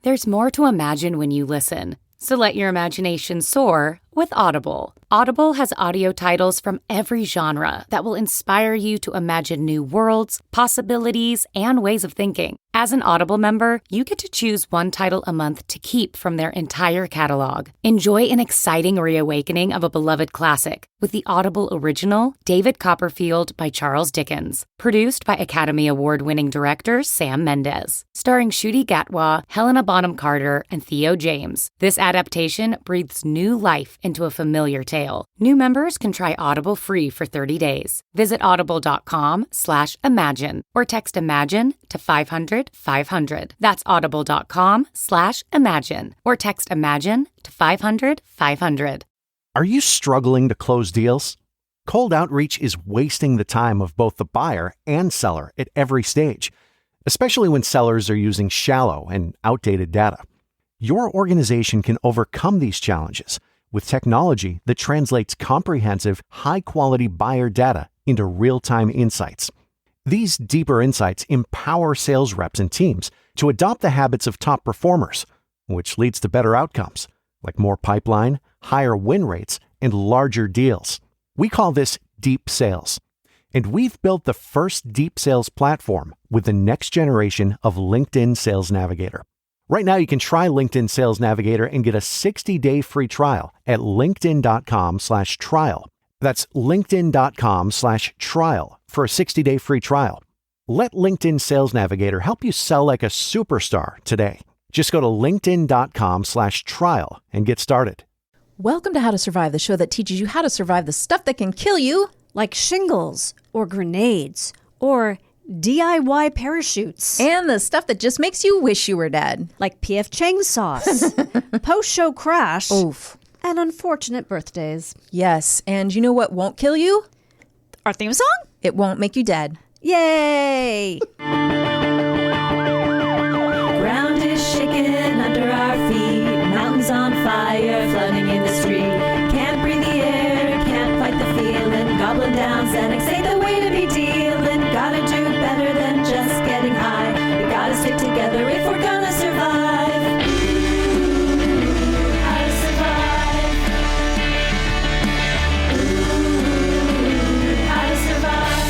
There's more to imagine when you listen. So let your imagination soar with Audible. Audible has audio titles from every genre that will inspire you to imagine new worlds, possibilities, and ways of thinking. As an Audible member, you get to choose one title a month to keep from their entire catalog. Enjoy an exciting reawakening of a beloved classic with the Audible original, David Copperfield by Charles Dickens. Produced by Academy Award-winning director Sam Mendes. Starring Ncuti Gatwa, Helena Bonham Carter, and Theo James. This adaptation breathes new life into a familiar tale. New members can try Audible free for 30 days. Visit audible.com/imagine or text IMAGINE to 500-500. That's audible.com/imagine or text IMAGINE to 500-500. Are you struggling to close deals? Cold outreach is wasting the time of both the buyer and seller at every stage, especially when sellers are using shallow and outdated data. Your organization can overcome these challenges with technology that translates comprehensive, high-quality buyer data into real-time insights. These deeper insights empower sales reps and teams to adopt the habits of top performers, which leads to better outcomes, like more pipeline, higher win rates, and larger deals. We call this deep sales. And we've built the first deep sales platform with the next generation of LinkedIn Sales Navigator. Right now, you can try LinkedIn Sales Navigator and get a 60-day free trial at linkedin.com/trial. That's linkedin.com/trial for a 60-day free trial. Let LinkedIn Sales Navigator help you sell like a superstar today. Just go to linkedin.com/trial and get started. Welcome to How to Survive, the show that teaches you how to survive the stuff that can kill you. Like shingles or grenades or DIY parachutes. And the stuff that just makes you wish you were dead. Like P.F. Chang's sauce, post-show crash, Oof. and unfortunate birthdays. Yes, and you know what won't kill you? Our theme song? It won't make you dead. Yay! Ground is shaking under our feet, mountains on fire, flooding in the street. Can't breathe the air, can't fight the feeling. Goblin down, Xanax ain't the way to be dealing. Gotta do better than just getting high. We gotta stick together if we're gonna survive. Ooh, how to survive. Ooh, how to survive.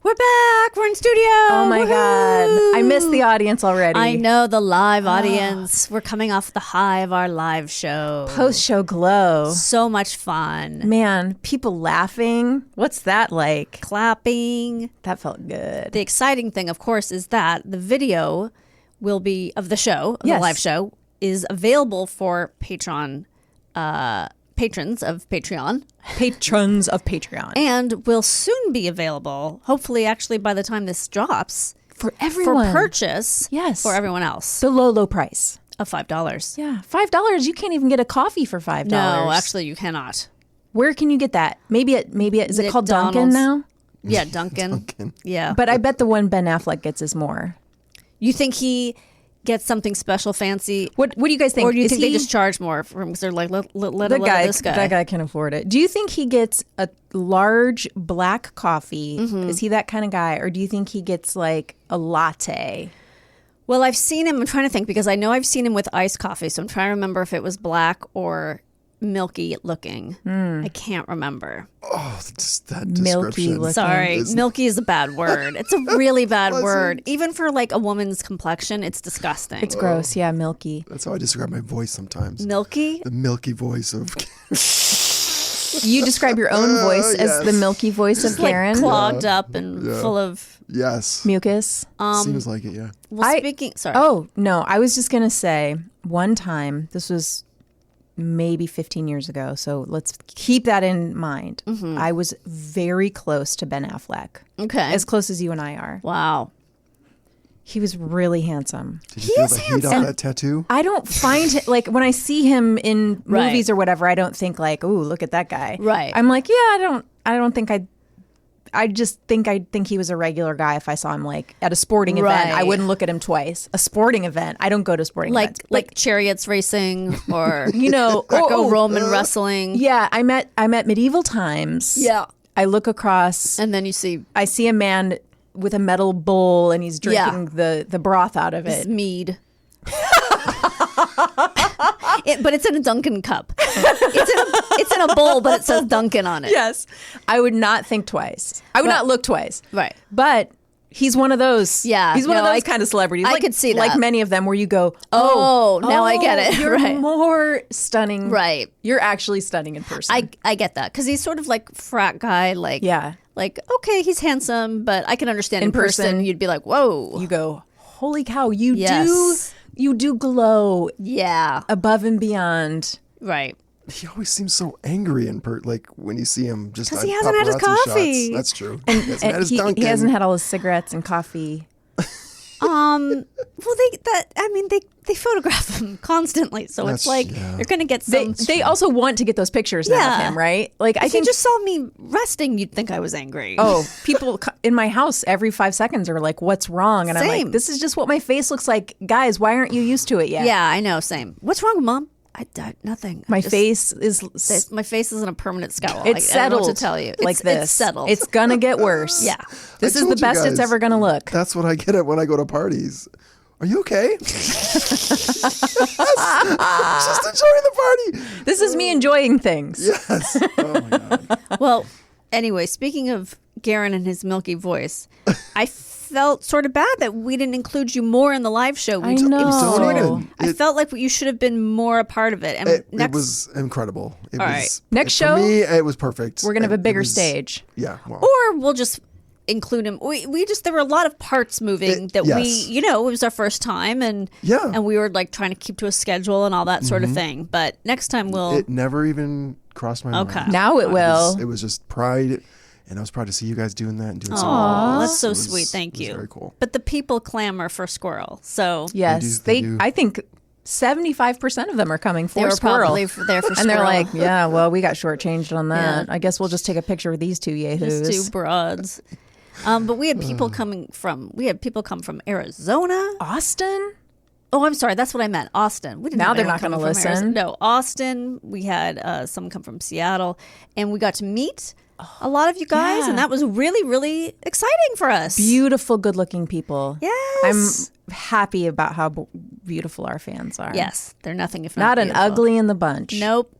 We're back. We're in studio. Oh my God. I missed the audience already. I know, the live audience. We're coming off the high of our live show. Post-show glow. So much fun. Man, people laughing. What's that like? Clapping. That felt good. The exciting thing, of course, is that the video will be of the show, of Yes. the live show, is available for Patreon patrons of Patreon. Patrons of Patreon. And will soon be available, hopefully actually by the time this drops, For everyone. for purchase Yes. for everyone else The low, low price. of $5. Yeah. $5. You can't even get a coffee for $5. No, actually you cannot. Where can you get that? Maybe is it called Dunkin' McDonald's. now? Yeah, Duncan. Yeah. But I bet the one Ben Affleck gets is more. You think he gets something special fancy? What do you guys think? Or do you Is think they he- just charge more from, because they're like, let this guy. That guy can afford it. Do you think he gets a large black coffee? Mm-hmm. Is he that kind of guy? Or do you think he gets like a latte? Well, I've seen him, I'm trying to think, because I know I've seen him with iced coffee, so I'm trying to remember if it was black or milky looking. I can't remember. Oh, just that Milky description. looking. Sorry, It's- milky is a bad word. It's a really bad Wasn't. word. Even for like a woman's complexion, it's disgusting. It's gross. Yeah, milky. That's how I describe my voice sometimes. Milky? The milky voice of You describe your own voice as yes. the milky voice of Like Karen. clogged up and Yeah. full of... yes. Mucus. Seems like it, yeah. Well, speaking... Sorry. Oh, no. I was just going to say one time, this was maybe 15 years ago, so let's keep that in mind. I was very close to Ben Affleck. Okay. As close as you and I are. Wow. He was really handsome. Did you feel the heat on that tattoo? I don't find like when I see him in Right. movies or whatever, I don't think like, "Ooh, look at that guy." Right. I'm like, "Yeah, I don't think I just think I'd think he was a regular guy if I saw him like at a sporting event. I Right. wouldn't look at him twice. A sporting event. I don't go to sporting events. Like chariots racing or you know, Greco-Roman wrestling. Yeah, I'm at medieval times. Yeah. I look across And then you see... I see a man with a metal bowl and he's drinking the broth out of It's it. mead. But it's in a Dunkin' cup. It's in a bowl, but it says Dunkin' on it. Yes. I would not think twice. I would not look twice. Right. But he's one of those. Yeah, He's one of no, those kind of celebrities. I could see that. Like many of them where you go, Now I get it. You're Right. more stunning. Right. You're actually stunning in person. I get that because he's sort of like frat guy. Like, Yeah. Like, okay, he's handsome, but I can understand in In person. person, You'd be like, whoa. You go, holy cow, you Yes. do glow Yeah. above and beyond. Right. He always seems so angry like when you see him. Just 'Cause on he hasn't had his paparazzi coffee. Shots. That's true. He hasn't had his He Dunkin'. hasn't had all his cigarettes and coffee. Well, they photograph him constantly, so it's That's- like yeah. you're gonna get They some. they also want to get those pictures now of Yeah. him, right? Like I If you think just saw me resting, you'd think I was angry. Oh, people in my house every 5 seconds are like, "What's wrong?" And I'm Same. like, "This is just what my face looks like, guys. Why aren't you used to it yet?" yeah, I know. Same. What's wrong, Mom? Nothing. my face is My face isn't a permanent scowl. it's I don't settled know what to tell you. like this. It's settled. It's gonna get worse. Yeah. this I is the told you best it's guys, ever gonna look. That's what I get at when I go to parties. Are you okay? Just enjoying the party. This is me enjoying things. Yes. Oh my God. Well, anyway, speaking of Garen and his milky voice, I felt sort of bad that we didn't include you more in the live show. I know. It was Don't sort even. of, I felt like you should have been more a part of it. And It was incredible. It All was, right. Next for show, me, it was perfect. We're gonna have a It bigger was- stage. Yeah. Well, or we'll just include him. We just there were a lot of parts moving that yes. it was our first time and Yeah. and we were like trying to keep to a schedule and all that sort of thing. But next time we'll it never even crossed my Okay. mind. Now it will. It was just pride, and I was proud to see you guys doing that and doing something Aw, else. that's so It was- sweet. Thank it was you. Very cool. But the people clamor for Squirrel. So Yes, They do. I think 75% of them are coming they for were Squirrel. probably there for And they're Squirrel. like, yeah, well, we got shortchanged on that. Yeah. I guess we'll just take a picture with these two yahoos. Just two broads. But we had people come from Arizona. Austin? Oh, I'm sorry. That's what I meant. Austin. We didn't Now have they're anyone not gonna coming from listen. Arizona. No, Austin. We had some come from Seattle, and we got to meet a lot of you guys, yeah. and that was really, really exciting for us. Beautiful, good-looking people. Yes. I'm happy about how beautiful our fans are. Yes, they're nothing if Not not an beautiful. ugly in the bunch. Nope.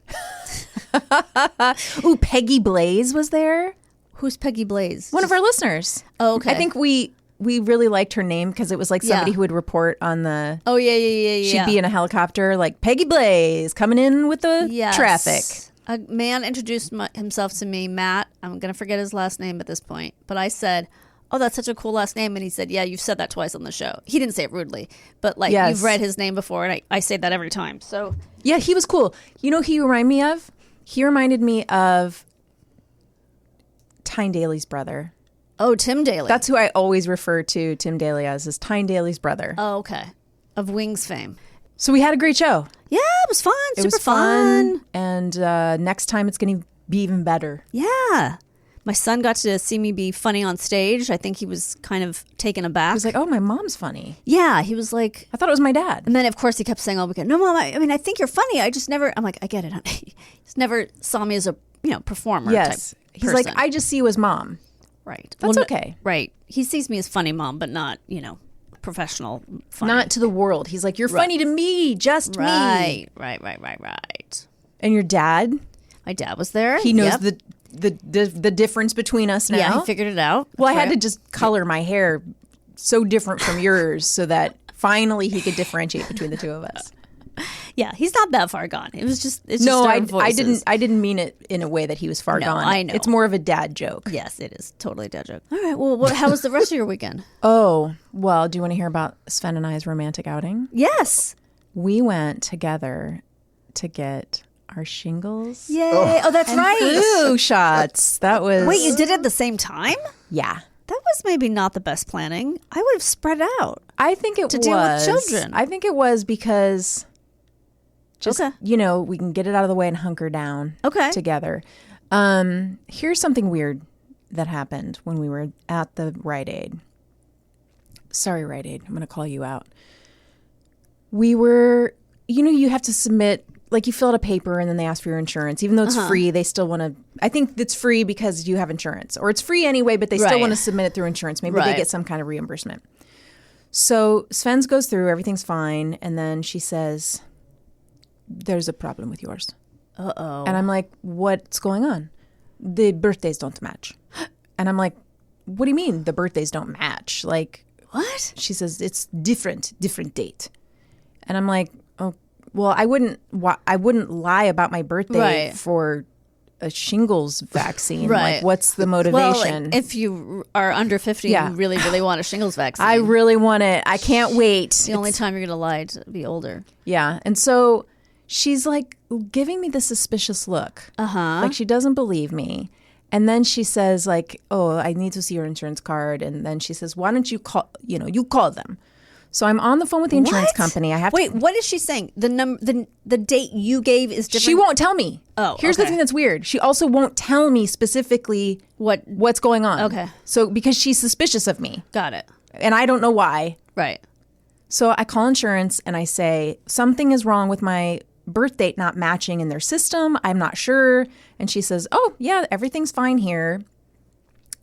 Ooh, Peggy Blaze was there. Who's Peggy Blaze? One of our listeners. Oh, okay. I think we really liked her name because it was like somebody Yeah. who would report on the. Oh yeah. She'd be in a helicopter, like Peggy Blaze coming in with the Yes. traffic. A man introduced himself to me, Matt. I'm going to forget his last name at this point. But I said, oh, that's such a cool last name. And he said, yeah, you've said that twice on the show. He didn't say it rudely, but like Yes. you've read his name before. And I say that every time. So Yeah, he was cool. You know who he reminded me of? He reminded me of Tyne Daly's brother. oh, Tim Daly. That's who I always refer to Tim Daly as, is Tyne Daly's brother. oh, okay. Of Wings fame. So we had a great show. Yeah, it was fun. It Super was fun. And next time it's going to be even better. Yeah. My son got to see me be funny on stage. I think he was kind of taken aback. He was like, oh, my mom's funny. yeah, he was like, I thought it was my dad. and then of course he kept saying all weekend, no, Mom, I mean, I think you're funny. I just never, I'm like, I get it, honey. He just never saw me as a, performer Yes. type He's like, person. I just see you as mom. Right. That's no- okay. Right. He sees me as funny mom, but not, professional funny. Not to the world. He's like, you're funny to me, just me. Right. And your dad, My dad was there. he knows Yep. the difference between us now. Yeah, he figured it out. Well, I That's had to right. just color my hair so different from yours so that finally he could differentiate between the two of us. Yeah, he's not that far gone. It's just No, our I voices. didn't mean it in a way that he was far No, gone. I know. It's more of a dad joke. Yes, it is totally a dad joke. All right. Well, how was the rest of your weekend? Oh, well, do you want to hear about Sven and I's romantic outing? Yes. We went together to get our shingles. Yay! Oh, that's right. Flu shots. That was Wait, you did it at the same time? Yeah. That was maybe not the best planning. I would have spread out. I think it To was deal with children. I think it was because just Okay. we can get it out of the way and hunker down Okay. together. Here's something weird that happened when we were at the Rite Aid. Sorry, Rite Aid. I'm going to call you out. We were, you have to submit like you fill out a paper and then they ask for your insurance. Even though it's free, they still want to. I think it's free because you have insurance, or it's free anyway, but they still want to submit it through insurance. Maybe they get some kind of reimbursement. So Sven's goes through, everything's fine, and then she says, "There's a problem with yours." Uh-oh. And I'm like, "What's going on?" "The birthdays don't match." And I'm like, "What do you mean the birthdays don't match?" Like, what? She says, "It's different date." And I'm like, "Oh, well, I wouldn't lie about my birthday for a shingles vaccine. Like, what's the motivation?" Well, if you are under 50 and you really, really want a shingles vaccine. I really want it. I can't wait. It's the only time you're going to lie to be older. Yeah. And so she's like giving me this suspicious look. Like she doesn't believe me. And then she says like, "Oh, I need to see your insurance card." And then she says, "Why don't you call, you call them." So I'm on the phone with the insurance company. I have Wait, what is she saying? The date you gave is different? She won't tell me. Oh, Here's the thing that's weird. She also won't tell me specifically what's going on. Okay. So because she's suspicious of me. Got it. And I don't know why. Right. So I call insurance and I say, "Something is wrong with my birth date not matching in their system. I'm not sure." And she says, "Oh, yeah, everything's fine here.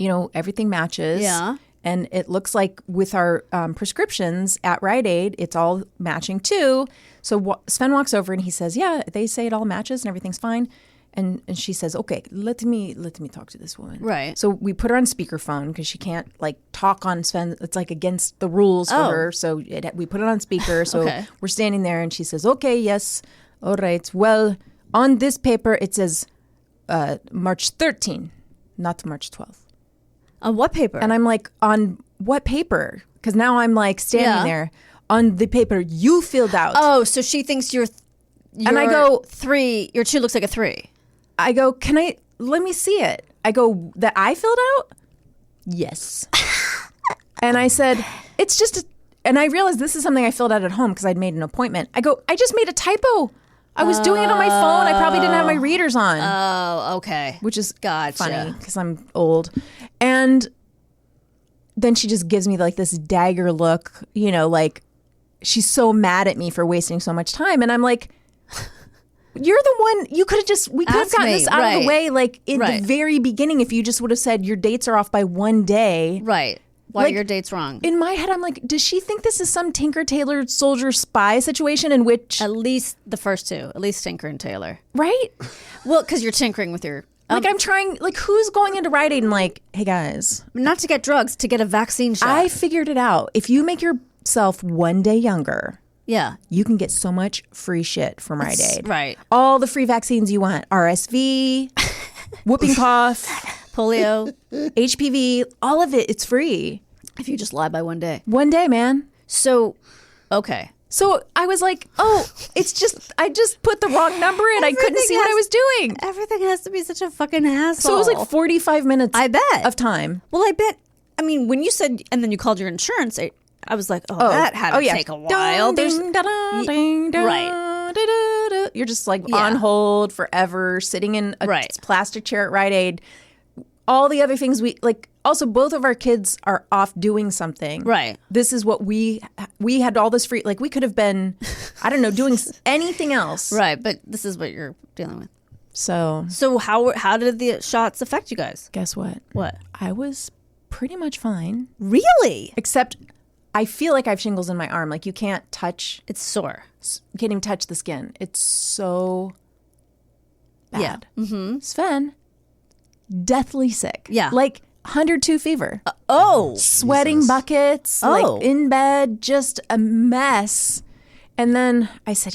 Everything matches." Yeah. And it looks like with our prescriptions at Rite Aid, it's all matching too. So Sven walks over and he says, "Yeah, they say it all matches and everything's fine." And she says, "Okay, let me talk to this woman." Right. So we put her on speakerphone because she can't like talk on Sven. It's like against the rules for her. So we put it on speaker. So we're standing there and she says, "Okay, yes, all right. Well, on this paper it says March 13, not March 12th." On what paper? And I'm like, "On what paper?" Because now I'm like standing there on the paper you filled out. Oh, so she thinks you're and I go 3. Your 2 looks like a 3. I go, let me see it. I go, "That I filled out?" "Yes." And I said, "It's just," and I realized this is something I filled out at home because I'd made an appointment. I go, "I just made a typo. I was doing it on my phone. I probably didn't have my readers on." Oh, okay. Which is Gotcha. funny because I'm old. And then she just gives me like this dagger look, like she's so mad at me for wasting so much time. And I'm like, "You're the one, we could have gotten this out of the way like in the very beginning if you just would have said your dates are off by one day." Right. Why are your dates wrong? In my head, I'm like, does she think this is some Tinker Tailor Soldier Spy situation in which... At least the first 2. At least Tinker and Tailor. Right? Well, because you're tinkering with your... like I'm trying... Like who's going into Rite Aid and like, "Hey guys..." Not to get drugs, to get a vaccine shot. I figured it out. If you make yourself one day younger... Yeah. You can get so much free shit from Rite Aid. Right. All the free vaccines you want. RSV, whooping cough, polio, HPV, all of it. It's free. If you just lie by one day. One day, man. So, okay. So I was like, "Oh, I just put the wrong number in. I couldn't see what I was doing." Everything has to be such a fucking hassle. So it was like 45 minutes I bet. of time. Well, I bet. I mean, when you said, and then you called your insurance, I was like, that had to take a while. Right. You're just like on hold forever, sitting in a plastic chair at Rite Aid. All the other things also both of our kids are off doing something. Right. This is what we had all this free, like we could have been, I don't know, doing anything else. Right. But this is what you're dealing with. So how did the shots affect you guys? Guess what? What? I was pretty much fine. Really? Except I feel like I have shingles in my arm. Like you can't touch. It's sore. You can't even touch the skin. It's so bad. Yeah. Mm-hmm. Sven, deathly sick. Yeah. Like 102 fever. Sweating Jesus. buckets. Like in bed, just a mess. And then I said,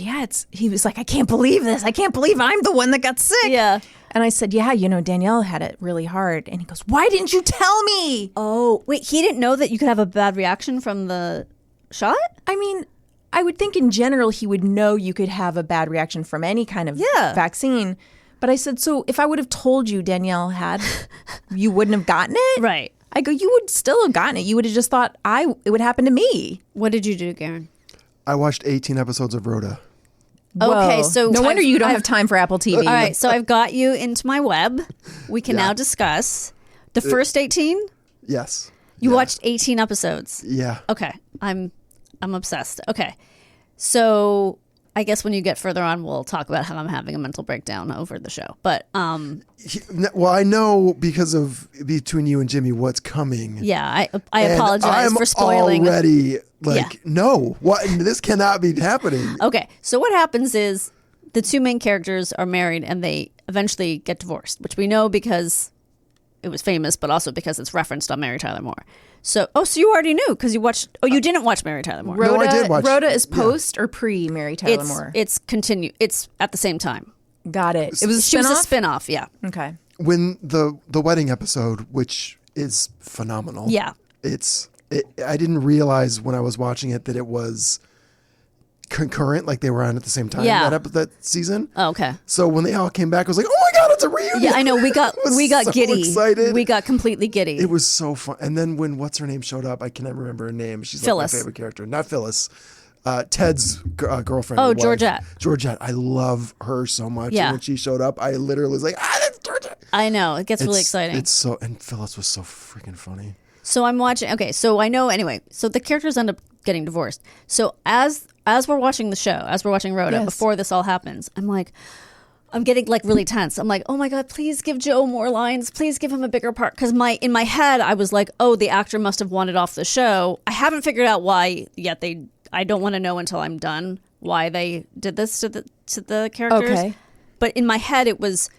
he was like, "I can't believe this. I can't believe I'm the one that got sick." Yeah. And I said, "Yeah, Danielle had it really hard." And he goes, "Why didn't you tell me?" Oh, wait, he didn't know that you could have a bad reaction from the shot? I mean, I would think in general he would know you could have a bad reaction from any kind of vaccine. But I said, "So if I would have told you Danielle had, you wouldn't have gotten it?" Right. I go, "You would still have gotten it. You would have just thought it would happen to me." What did you do, Garen? I watched 18 episodes of Rhoda. Okay, Whoa. so no wonder you don't have time for Apple TV. All right, so I've got you into my web. We can now discuss the first 18. Yes. You watched 18 episodes. Yeah. Okay, I'm obsessed. Okay, so I guess when you get further on, we'll talk about how I'm having a mental breakdown over the show. But Well, I know because of between you and Jimmy what's coming. yeah, I And apologize I'm for spoiling. already no, what? This cannot be happening. Okay, so what happens is the two main characters are married and they eventually get divorced, which we know because it was famous, but also because it's referenced on Mary Tyler Moore. So you already knew because you watched. Oh, you didn't watch Mary Tyler Moore. No, I did watch. Rhoda is post or pre Mary Tyler Moore? It's It's at the same time. Got it. It was a She was a spin-off? spinoff. Yeah. Okay. When the wedding episode, which is phenomenal. Yeah. I didn't realize when I was watching it that it was concurrent, like they were on at the same time. Yeah. That season. Oh, okay. So when they all came back, I was like, "Oh my god, it's a reunion!" Yeah, I know. We got I was so giddy. Excited. We got completely giddy. It was so fun. And then when what's her name showed up, I cannot remember her name. She's Phyllis. like my favorite character. Not Phyllis. Ted's girlfriend. Oh, wife. Georgette. Georgette. I love her so much. Yeah. And when she showed up, I literally was like, that's Georgette. I know. It gets really exciting. And Phyllis was so freaking funny. So I'm watching. Okay, so I know. Anyway, so the characters end up getting divorced. So as we're watching the show, as we're watching Rhoda, before this all happens, I'm getting like really tense. I'm like, oh my god, please give Joe more lines. Please give him a bigger part. Because in my head, I was like, oh, the actor must have wanted off the show. I haven't figured out why yet. I don't want to know until I'm done why they did this to the characters. Okay. But in my head, it was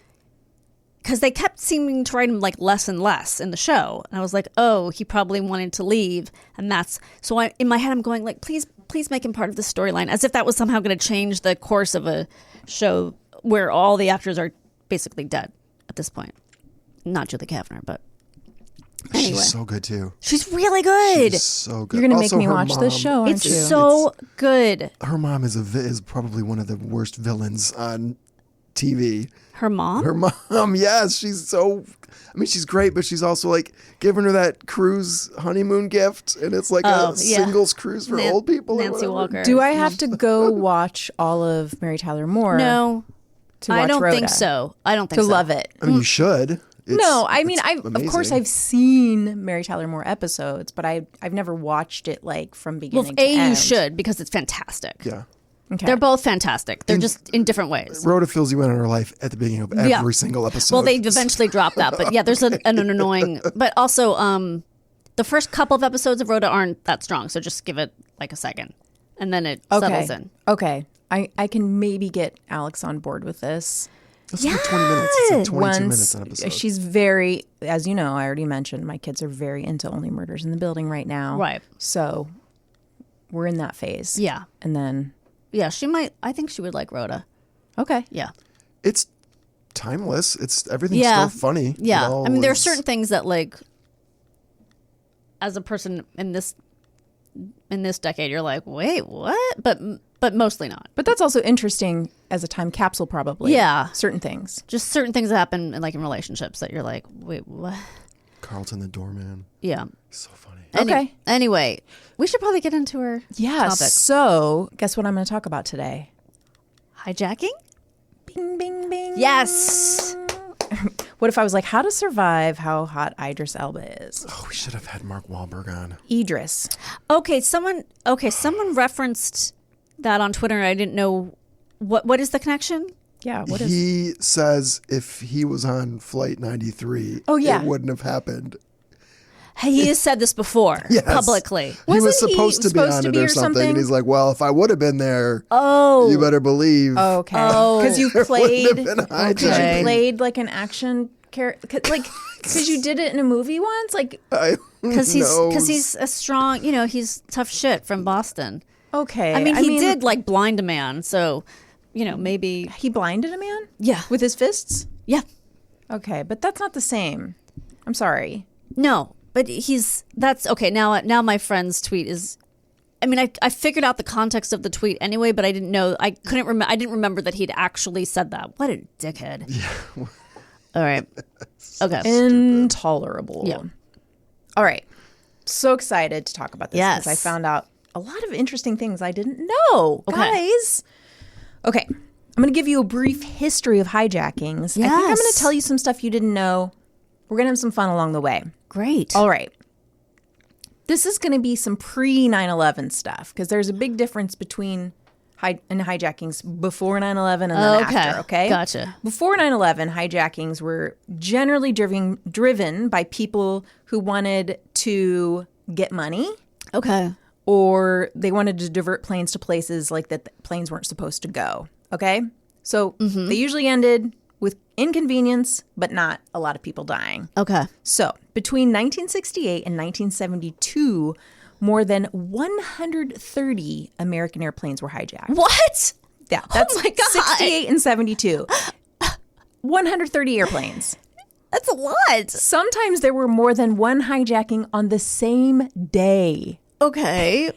because they kept seeming to write him like less and less in the show, and I was like, oh, he probably wanted to leave, and that's so. In my head, I'm going like, please make him part of the storyline, as if that was somehow going to change the course of a show where all the actors are basically dead at this point. Not Julie Kavner, but anyway. She's so good too. She's really good. She's so good. You're going to make Also, me her watch this mom- show, aren't It's you? so good. Her mom is probably one of the worst villains on TV. Her mom? Her mom, yes, she's she's great, but she's also like giving her that cruise honeymoon gift, and it's like a singles cruise for old people. Nancy Walker. Do I have to go watch all of Mary Tyler Moore? No, to watch I don't Rhoda? think so. I don't think To so. love it. I mean, you should. No, I mean, of course amazing. I've seen Mary Tyler Moore episodes, but I've never watched it like from beginning to end. You should because it's fantastic. Yeah. Okay. They're both fantastic. They're just in different ways. Rhoda fills you in on her life at the beginning of every single episode. Well, they eventually drop that, but yeah, there's an annoying. But also, the first couple of episodes of Rhoda aren't that strong, so just give it like a second, and then it settles in. Okay. I can maybe get Alex on board with this. It's like 20 minutes. It's like 22 minutes an Once episode. she's very, as you know, I already mentioned, my kids are very into Only Murders in the Building right now. Right. So we're in that phase. Yeah. And then, Yeah, she might. I think she would like Rhoda. okay. Yeah. It's timeless. Everything's Yeah. still funny. Yeah. It all I mean, there are is- certain things that, like, as a person in this decade, you're like, wait, what? But mostly not. But that's also interesting as a time capsule, probably. Yeah. Certain things. Just certain things that happen, like in relationships, that you're like, wait, what? Carlton the doorman. Yeah. So funny. Okay. Anyway, we should probably get into her Yeah. topic. So guess what I'm going to talk about today? Hijacking? Bing, bing, bing. Yes. What if I was like, how to survive how hot Idris Elba is? Oh, we should have had Mark Wahlberg on. Idris. Okay, someone referenced that on Twitter, and I didn't know what is the connection? Yeah. What is? He says if he was on Flight 93, Oh, yeah. it wouldn't have happened. He has said this before Yes. publicly. He was Wasn't he supposed to be supposed on to it be or or something. something? And he's like, well, if I would have been there, Oh, you better believe. Okay. Because you There wouldn't played. have been a hijack. Because Okay. you played like an action character. Like, because you did it in a movie once. Like, because knows? he's a strong, he's tough shit from Boston. okay. I mean, he did like blind a man, so maybe He blinded a man. yeah, With his fists. yeah. Okay, but that's not the same. I'm sorry. No, but that's okay. Now my friend's tweet is. I mean, I figured out the context of the tweet anyway, but I didn't know. I didn't remember that he'd actually said that. What a dickhead. Yeah. All right. Okay. Intolerable. Yeah. All right. So excited to talk about this because I Yes. found out a lot of interesting things I didn't know. Okay. Guys. Okay. I'm going to give you a brief history of hijackings. I think I'm going Yes. to tell you some stuff you didn't know. We're going to have some fun along the way. Great. All right. This is going to be some pre 9/11 stuff because there's a big difference between hijackings before 9/11 and then after, okay? Gotcha. Before 9/11, hijackings were generally driven by people who wanted to get money. Okay. Or they wanted to divert planes to places like that the planes weren't supposed to go, okay? So they usually ended with inconvenience, but not a lot of people dying. Okay. So between 1968 and 1972, more than 130 American airplanes were hijacked. What? Yeah, that's my God. 68 and 72. 130 airplanes. That's a lot. Sometimes there were more than one hijacking on the same day. Okay.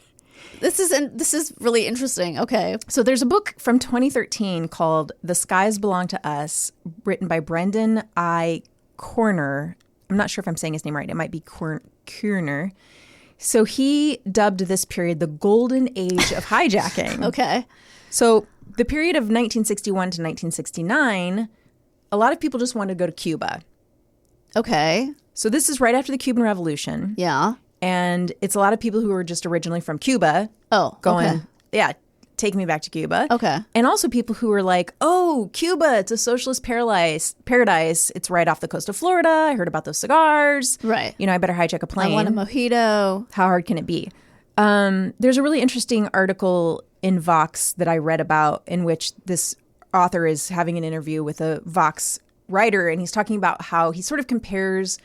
This is really interesting. Okay. So there's a book from 2013 called The Skies Belong to Us, written by Brendan I. Corner. I'm not sure if I'm saying his name right. It might be Corner. So he dubbed this period the golden age of hijacking. Okay. So the period of 1961 to 1969, a lot of people just wanted to go to Cuba. Okay. So this is right after the Cuban Revolution. Yeah. And it's a lot of people who were just originally from Cuba. Oh, going, okay. yeah, take me back to Cuba. Okay. And also people who were like, oh, Cuba, it's a socialist paradise. It's right off the coast of Florida. I heard about those cigars. Right. You know, I better hijack a plane. I want a mojito. How hard can it be? There's a really interesting article in Vox that I read about in which this author is having an interview with a Vox writer, and he's talking about how he sort of compares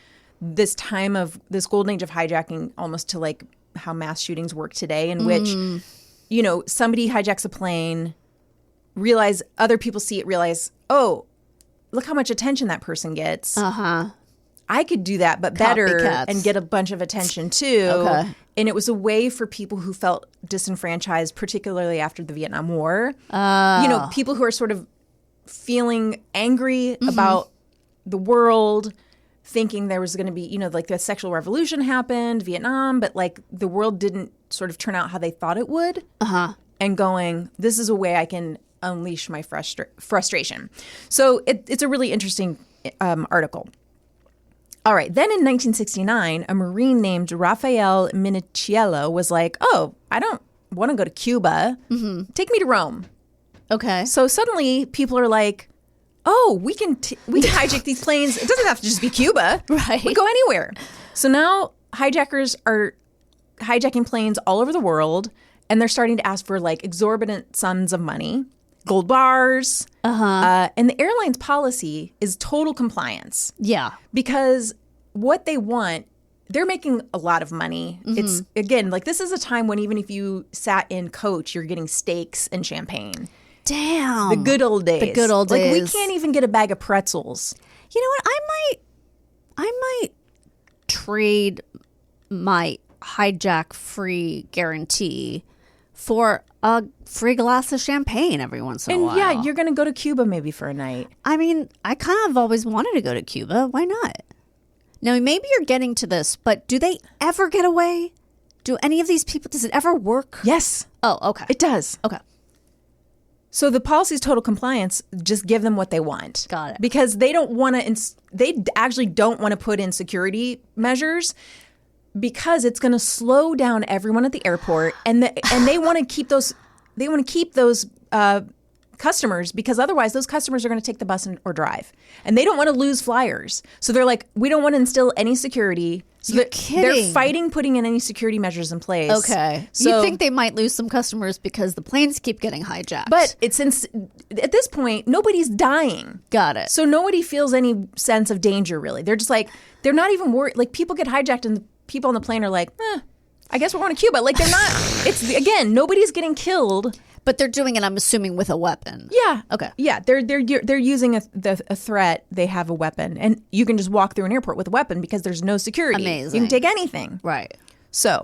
this time of this golden age of hijacking almost to like how mass shootings work today, in which, you know, somebody hijacks a plane, realize other people see it, realize, oh, look how much attention that person gets. Uh-huh. I could do that, but better Copycats. and get a bunch of attention too. Okay. And it was a way for people who felt disenfranchised, particularly after the Vietnam War. You know, people who are sort of feeling angry about the world, thinking there was going to be, you know, like the sexual revolution happened, Vietnam, but like the world didn't sort of turn out how they thought it would. Uh-huh. And going, this is a way I can unleash my frustration. So it's a really interesting article. All right. Then in 1969, a Marine named Rafael Minichiello was like, oh, I don't want to go to Cuba. Take me to Rome. Okay. So suddenly people are like, oh, we can hijack these planes. It doesn't have to just be Cuba. Right. We go anywhere. So now hijackers are hijacking planes all over the world, and they're starting to ask for like exorbitant sums of money, gold bars. And the airline's policy is total compliance. Yeah. Because what they want, they're making a lot of money. It's, again, like this is a time when even if you sat in coach, you're getting steaks and champagne. Damn. The good old days. The good old days. Like we can't even get a bag of pretzels. You know what? I might trade my hijack free guarantee for a free glass of champagne every once in a while. And yeah, you're going to go to Cuba maybe for a night. I mean, I kind of always wanted to go to Cuba. Why not? Now, maybe you're getting to this, but do they ever get away? Do any of these people, does it ever work? Yes. Oh, okay. It does. Okay. So the policy is total compliance. Just give them what they want. Got it. Because they don't want to, they actually don't want to put in security measures because it's going to slow down everyone at the airport. And they want to keep those, customers, because otherwise those customers are going to take the bus or drive. And they don't want to lose flyers. So they're like, we don't want to instill any security. So You're they're kidding. fighting putting in any security measures in place. Okay. So You think they might lose some customers because the planes keep getting hijacked. But since at this point, nobody's dying. Got it. So nobody feels any sense of danger, really. They're just like, they're not even worried. Like, people get hijacked and the people on the plane are like, I guess we're going to Cuba. Like, they're not, it's, again, nobody's getting killed. But they're doing it, I'm assuming, with a weapon. Yeah. Okay. Yeah, they're using a threat. They have a weapon. And you can just walk through an airport with a weapon because there's no security. Amazing. You can take anything. Right. So.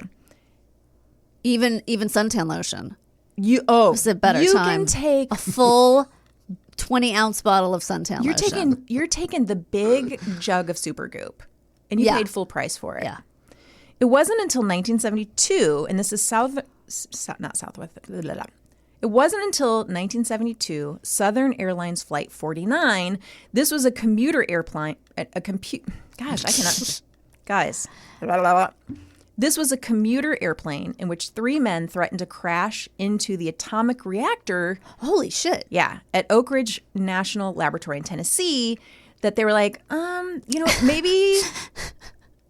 Even suntan lotion. It's a better you time. You can take a full 20-ounce bottle of suntan lotion. You're taking the big jug of Supergoop, and you paid full price for it. Yeah. It wasn't until 1972, and this is not Southwest. Blah, blah, blah. It wasn't until 1972, Southern Airlines Flight 49. This was a commuter airplane. Guys, I cannot. Guys. Blah, blah, blah. This was a commuter airplane in which 3 men threatened to crash into the atomic reactor. Holy shit. Yeah, at Oak Ridge National Laboratory in Tennessee, that they were like, maybe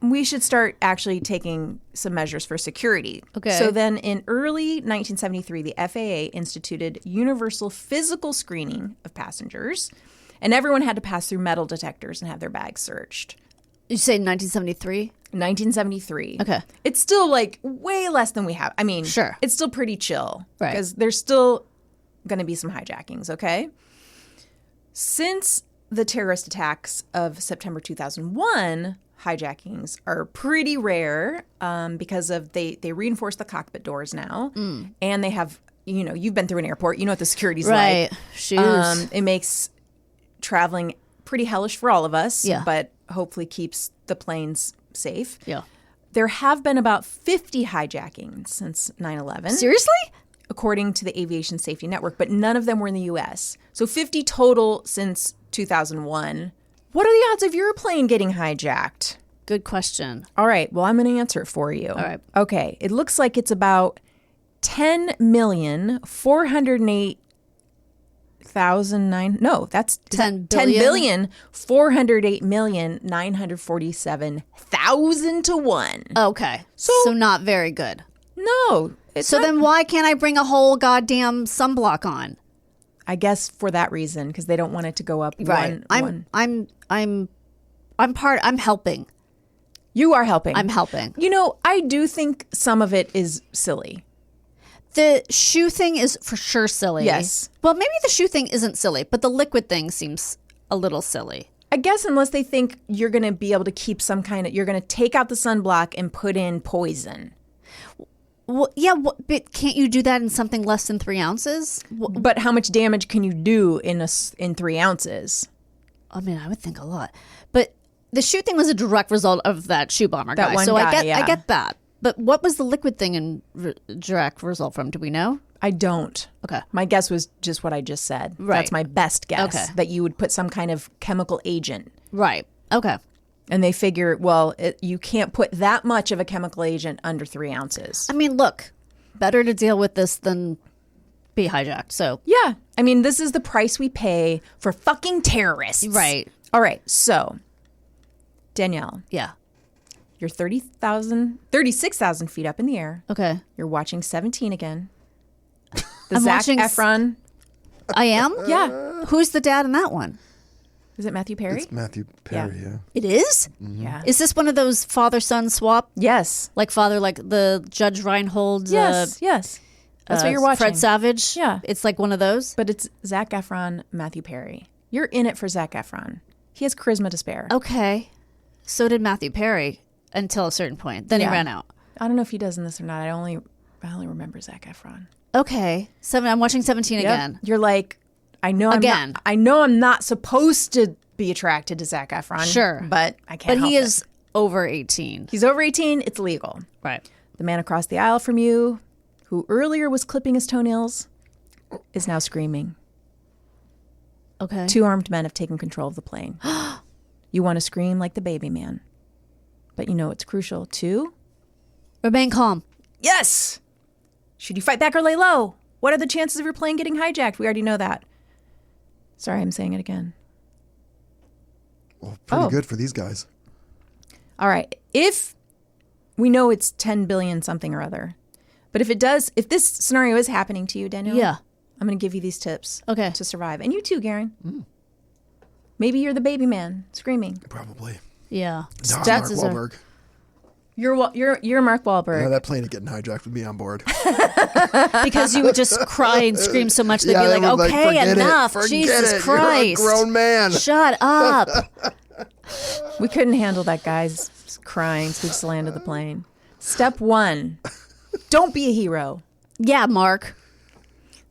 we should start actually taking some measures for security. Okay. So then in early 1973, the FAA instituted universal physical screening of passengers, and everyone had to pass through metal detectors and have their bags searched. You say 1973? 1973. Okay. It's still like way less than we have. I mean, sure. It's still pretty chill. Right. Because there's still going to be some hijackings, okay? Since the terrorist attacks of September 2001, hijackings are pretty rare because of they reinforce the cockpit doors now. And they have, you've been through an airport. You know what the security's right. like. Shoes. It makes traveling pretty hellish for all of us, yeah. but hopefully keeps the planes safe. Yeah. There have been about 50 hijackings since 9/11. Seriously? According to the Aviation Safety Network, but none of them were in the U.S. So 50 total since 2001. What are the odds of your plane getting hijacked? Good question. All right. Well, I'm going to answer it for you. All right. Okay. It looks like it's about 10,408,009. No, that's 10 billion? 10,408,947,000 to 1. Okay. So not very good. No. So then why can't I bring a whole goddamn sunblock on? I guess for that reason, because they don't want it to go up Right. one. I'm helping. You are helping. I'm helping. I do think some of it is silly. The shoe thing is for sure silly. Yes. Well, maybe the shoe thing isn't silly, but the liquid thing seems a little silly. I guess unless they think you're going to be able to keep you're going to take out the sunblock and put in poison. Well, yeah, but can't you do that in something less than 3 ounces? But how much damage can you do in 3 ounces? I mean, I would think a lot. But the shoe thing was a direct result of that shoe bomber That guy. one So guy, I get that. But what was the liquid thing in direct result from? Do we know? I don't. Okay. My guess was just what I just said. Right. That's my best guess. Okay. That you would put some kind of chemical agent. Right. Okay. And they figure, you can't put that much of a chemical agent under 3 ounces. I mean, look, better to deal with this than be hijacked. So Yeah. I mean, this is the price we pay for fucking terrorists. Right. All right. So, Danielle, yeah. you're 36,000 feet up in the air. Okay. You're watching 17 again. The I'm Zac watching Efron. I am? Yeah. Who's the dad in that one? Is it Matthew Perry? It's Matthew Perry, yeah. It is? Yeah. Is this one of those father-son swap? Yes. Like the Judge Reinhold? Yes. Yes. That's what you're watching. Fred Savage? Yeah. It's like one of those? But it's Zac Efron, Matthew Perry. You're in it for Zac Efron. He has charisma to spare. Okay. So did Matthew Perry until a certain point. Then he Yeah. ran out. I don't know if he does in this or not. I only remember Zac Efron. Okay. I'm watching 17 again. You're like, I know I'm not supposed to be attracted to Zac Efron. Sure. But I can't But he help is it. over 18. He's over 18. It's legal. Right. The man across the aisle from you, who earlier was clipping his toenails, is now screaming. Okay. 2 armed men have taken control of the plane. You want to scream like the baby man. But it's crucial to... Remain calm. Yes! Should you fight back or lay low? What are the chances of your plane getting hijacked? We already know that. Sorry, I'm saying it again. Well, pretty good for these guys. All right. If we know it's 10 billion something or other, but if this scenario is happening to you, Danielle, Yeah. I'm going to give you these tips Okay. to survive. And you too, Garen. Maybe you're the baby man screaming. Probably. Yeah. No, Mark Chances are- Wahlberg. You're Mark Wahlberg. Yeah, that plane ain't getting hijacked with me on board. Because you would just cry and scream so much they'd Yeah, be they like, would be like, okay, "Forget it, enough. forget Jesus it. Christ. You're a grown man. Shut up. We couldn't handle that guy's crying, so we just landed the plane. Step 1, don't be a hero. Yeah, Mark.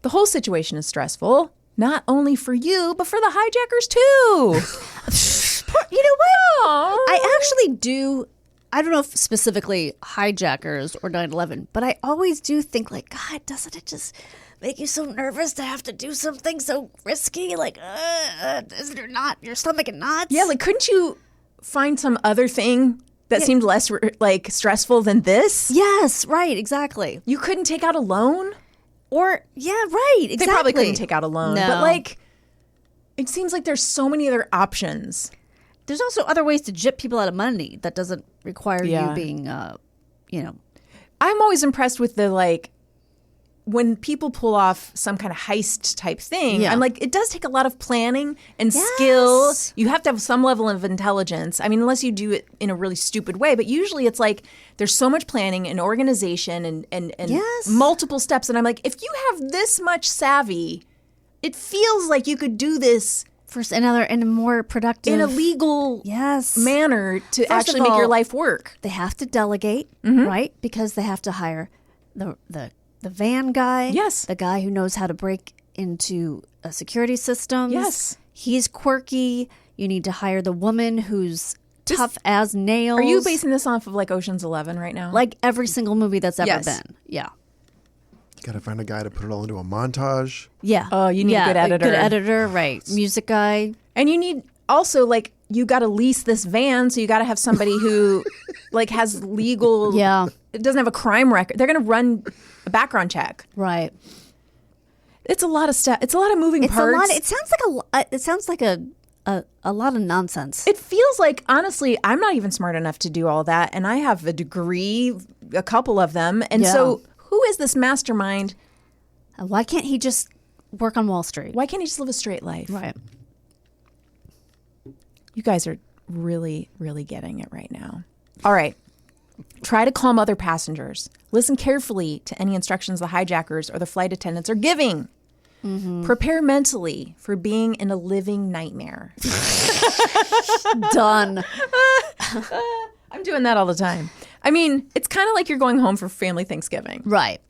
The whole situation is stressful, not only for you, but for the hijackers too. You know what? I actually do. I don't know if specifically hijackers or 9/11, but I always do think like, God, doesn't it just make you so nervous to have to do something so risky? Like, is it not your stomach and knots? Yeah, like couldn't you find some other thing that seemed less like stressful than this? Yes, right, exactly. You couldn't take out a loan? Or, yeah, right, exactly. They probably couldn't take out a loan. No. But like, it seems like there's so many other options. There's also other ways to gyp people out of money that doesn't require you being, I'm always impressed with the like, when people pull off some kind of heist type thing, I'm like, it does take a lot of planning and skill. You have to have some level of intelligence. I mean, unless you do it in a really stupid way. But usually it's like there's so much planning and organization and multiple steps. And I'm like, if you have this much savvy, it feels like you could do this in a more productive, in a legal manner to actually make your life work. They have to delegate, right? Because they have to hire the van guy. Yes. The guy who knows how to break into security systems. Yes. He's quirky. You need to hire the woman who's tough as nails. Are you basing this off of like Ocean's 11 right now? Like every single movie that's ever been. Yeah. Got to find a guy to put it all into a montage. Yeah. Oh, you need a good editor. Good editor, right. Music guy. And you need also like, you got to lease this van, so you got to have somebody who like has legal. Yeah. It doesn't have a crime record. They're going to run a background check. Right. It's a lot of stuff. It's a lot of moving parts. It sounds like a lot of nonsense. It feels like, honestly, I'm not even smart enough to do all that, and I have a degree, a couple of them, and so who is this mastermind? Why can't he just work on Wall Street? Why can't he just live a straight life? Right. You guys are really, really getting it right now. All right. Try to calm other passengers. Listen carefully to any instructions the hijackers or the flight attendants are giving. Prepare mentally for being in a living nightmare. Done. I'm doing that all the time. I mean, it's kind of like you're going home for family Thanksgiving. Right.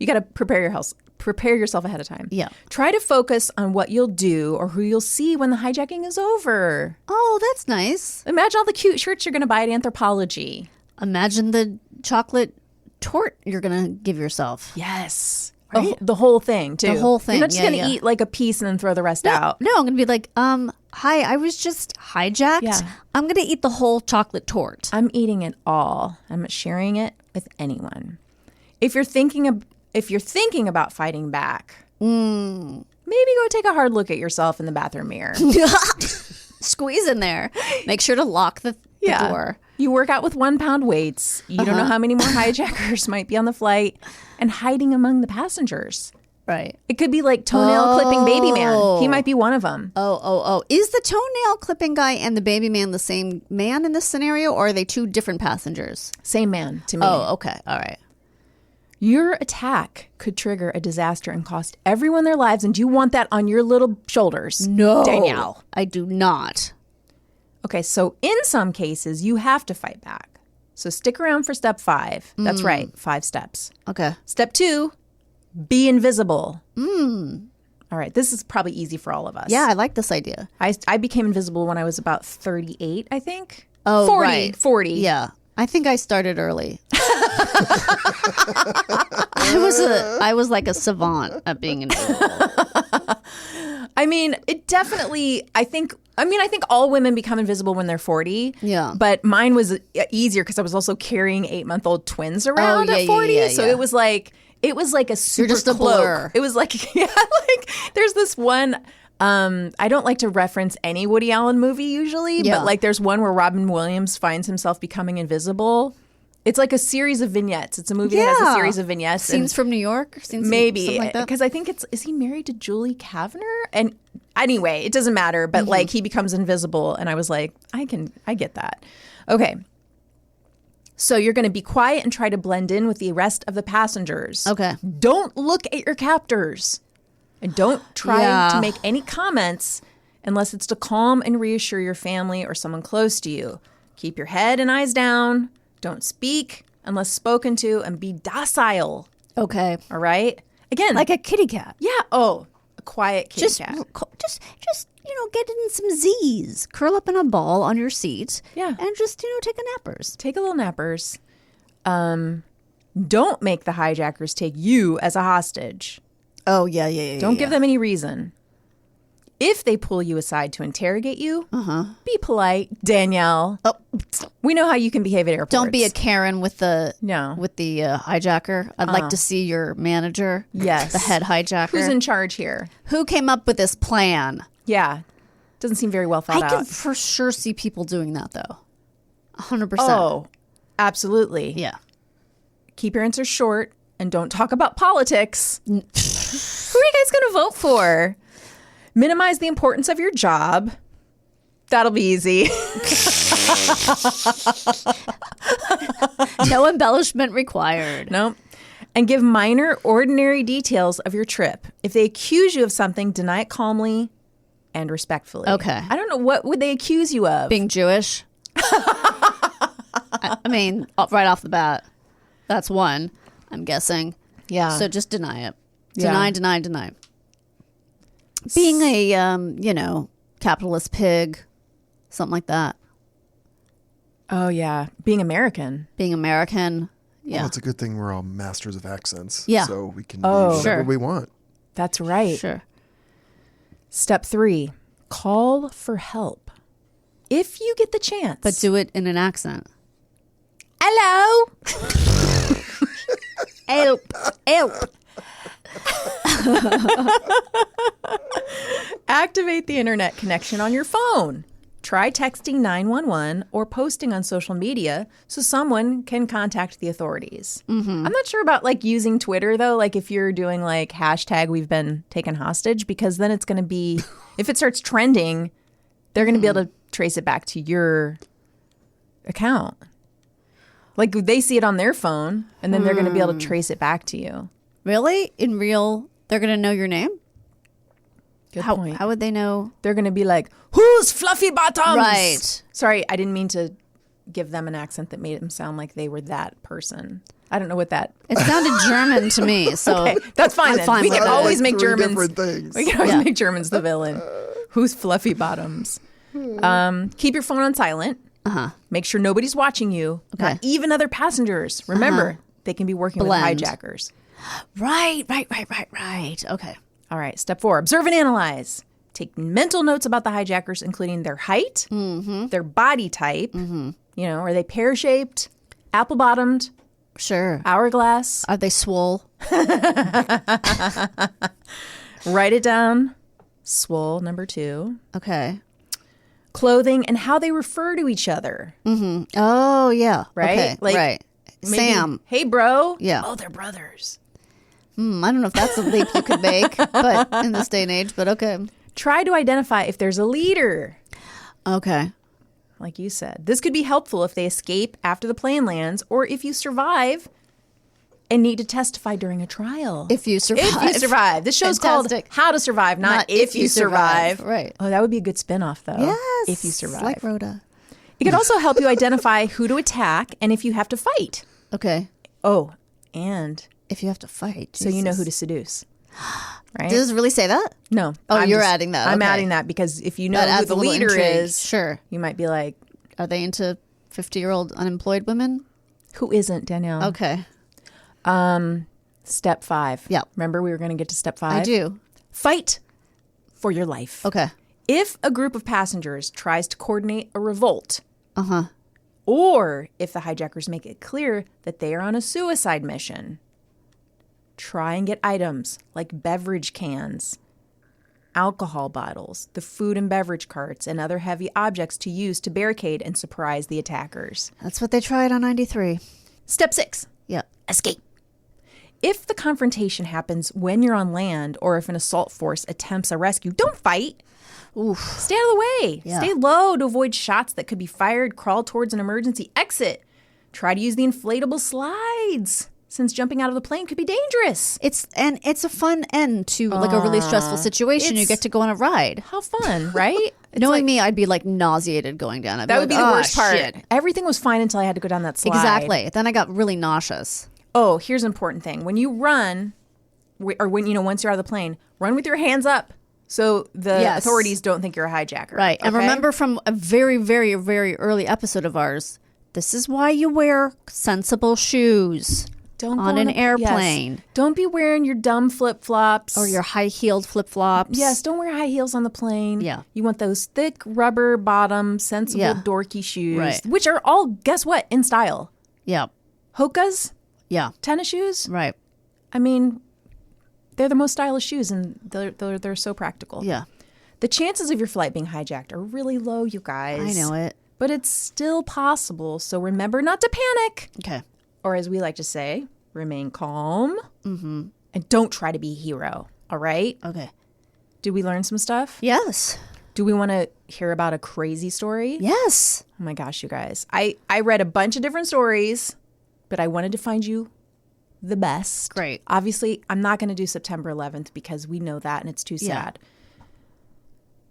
You got to prepare yourself ahead of time. Yeah. Try to focus on what you'll do or who you'll see when the hijacking is over. Oh, that's nice. Imagine all the cute shirts you're going to buy at Anthropology. Imagine the chocolate tort you're going to give yourself. Yes. Right? The whole thing, too. The whole thing. You're not just going to eat like a piece and then throw the rest out. No, I'm going to be like, hi, I was just hijacked. Yeah. I'm going to eat the whole chocolate tort. I'm eating it all. I'm not sharing it with anyone. If you're thinking about fighting back, maybe go take a hard look at yourself in the bathroom mirror. Squeeze in there. Make sure to lock the door. You work out with 1 pound weights. You don't know how many more hijackers might be on the flight and hiding among the passengers. Right. It could be like toenail clipping baby man. He might be one of them. Oh. Is the toenail clipping guy and the baby man the same man in this scenario, or are they two different passengers? Same man to me. Oh, okay. All right. Your attack could trigger a disaster and cost everyone their lives, and you want that on your little shoulders. No. Danielle. I do not. Okay, so in some cases, you have to fight back. So stick around for step 5. That's right, 5 steps. Okay. Step 2, be invisible. All right, this is probably easy for all of us. Yeah, I like this idea. I became invisible when I was about 38, I think. Oh, 40, right. 40. Yeah. I think I started early. I was like a savant at being invisible. I mean, it definitely, I think all women become invisible when they're 40. Yeah. But mine was easier because I was also carrying 8-month-old twins around at 40. So it was like a super just a cloak. blur. It was like, there's this one, I don't like to reference any Woody Allen movie usually, but like there's one where Robin Williams finds himself becoming invisible. It's like a series of vignettes. It's a movie that has a series of vignettes. Scenes from New York? Maybe. Like because I think is he married to Julie Kavner? And anyway, it doesn't matter. But like he becomes invisible. And I was like, I get that. Okay. So you're going to be quiet and try to blend in with the rest of the passengers. Okay. Don't look at your captors. And don't try to make any comments unless it's to calm and reassure your family or someone close to you. Keep your head and eyes down. Don't speak unless spoken to, and be docile. Okay. All right? Again. Like a kitty cat. Yeah. Oh, a quiet kitty cat. Just get in some Z's. Curl up in a ball on your seat. Yeah. And just, take a nappers. Take a little nappers. Don't make the hijackers take you as a hostage. Oh, yeah. Don't give them any reason. If they pull you aside to interrogate you, be polite, Danielle. Oh, we know how you can behave at airports. don't be a Karen with the No. hijacker. I'd like to see your manager. Yes. The head hijacker. Who's in charge here? Who came up with this plan? Yeah. Doesn't seem very well thought I out. can for sure see people doing that though. 100%. Oh, absolutely. Yeah. Keep your answers short and don't talk about politics. Who are you guys going to vote for? Minimize the importance of your job. That'll be easy. No embellishment required. Nope. And give minor, ordinary details of your trip. If they accuse you of something, deny it calmly and respectfully. Okay. I don't know, what would they accuse you of? Being Jewish. I mean, right off the bat, that's one, I'm guessing. Yeah. So just deny it. Yeah. Deny. Being a, capitalist pig, something like that. Oh, yeah. Being American. Being American. Yeah. Well, it's a good thing we're all masters of accents. Yeah. So we can Oh. do whatever Sure. we want. That's right. Sure. Step 3, call for help. If you get the chance. But do it in an accent. Hello. Help. Activate the internet connection on your phone. Try texting 911 or posting on social media so someone can contact the authorities. I'm not sure about like using Twitter though, like if you're doing like hashtag we've been taken hostage, because then it's going to be, if it starts trending, they're going to be able to trace it back to your account. Like they see it on their phone and then they're going to be able to trace it back to you. Really? In real, they're going to know your name? Good point. How would they know? They're going to be like, who's Fluffy Bottoms? Right. Sorry, I didn't mean to give them an accent that made them sound like they were that person. I don't know what that... It sounded German to me, so Okay, that's fine I'm then. fine We with can that. always make Three Germans... different things. We can always Yeah. make Germans the villain. Who's Fluffy Bottoms? Keep your phone on silent. Make sure nobody's watching you. Okay. Not even other passengers. Remember, they can be working Blend. with hijackers. Right. Okay. All right, step 4, observe and analyze. Take mental notes about the hijackers, including their height, their body type. Are they pear-shaped, apple-bottomed, Sure. hourglass? Are they swole? Write it down. Swole, number 2. Okay. Clothing and how they refer to each other. Oh, yeah. Right? Okay. Like, right. Maybe, Sam. hey, bro. Yeah. Oh, they're brothers. I don't know if that's a leap you could make, but in this day and age, but okay. Try to identify if there's a leader. Okay. Like you said, this could be helpful if they escape after the plane lands or if you survive and need to testify during a trial. If you survive. If you survive. This show's Fantastic. called How to Survive, not If You Survive. Right. Oh, that would be a good spinoff, though. Yes. If you survive. Like Rhoda. It could also help you identify who to attack and if you have to fight. Okay. Oh, and If you have to fight. so you know who to Jesus. seduce. Right? Does it really say that? No. Oh, I'm you're adding that. I'm Okay. adding that because if you know That who adds the a little leader intrigue. is, Sure. you might be like, Are they into 50-year-old unemployed women? who isn't, Danielle? Okay. Step 5. Yeah. Remember we were going to get to step 5? I do. Fight for your life. Okay. If a group of passengers tries to coordinate a revolt, Uh-huh. or if the hijackers make it clear that they are on a suicide mission, try and get items like beverage cans, alcohol bottles, the food and beverage carts, and other heavy objects to use to barricade and surprise the attackers. That's what they tried on 93. Step 6. Yeah. Escape. If the confrontation happens when you're on land or if an assault force attempts a rescue, don't fight. Oof. Stay out of the way. Yeah. Stay low to avoid shots that could be fired. Crawl towards an emergency exit. Try to use the inflatable slides, since jumping out of the plane could be dangerous. It's a fun end to like a really stressful situation. You it's- get to go on a ride. How fun, right? It's Knowing like- me, I'd be like nauseated going down. I'd that would be the like, worst part. Shit. Everything was fine until I had to go down that slide. Exactly. Then I got really nauseous. Oh, here's an important thing. When you run, or when, once you're out of the plane, run with your hands up so the Yes. authorities don't think you're a hijacker. Right. And okay? remember from a very, very, very early episode of ours, this is why you wear sensible shoes. Don't go on an yes. airplane. Don't be wearing your dumb flip-flops. Or your high-heeled flip-flops. Yes, don't wear high heels on the plane. Yeah. You want those thick rubber bottom, sensible, dorky shoes, Right. which are all, guess what, in style. Yeah. Hoka's, Yeah. tennis shoes. Right. I mean, they're the most stylish shoes, and they're so practical. Yeah. The chances of your flight being hijacked are really low, you guys. I know it. But it's still possible, so remember not to panic. Okay. Or as we like to say, remain calm. Mm-hmm. And don't try to be a hero, all right? Okay. Did we learn some stuff? Yes. Do we want to hear about a crazy story? Yes. Oh my gosh, you guys. I read a bunch of different stories, but I wanted to find you the best. Great. Obviously, I'm not going to do September 11th because we know that and it's too sad.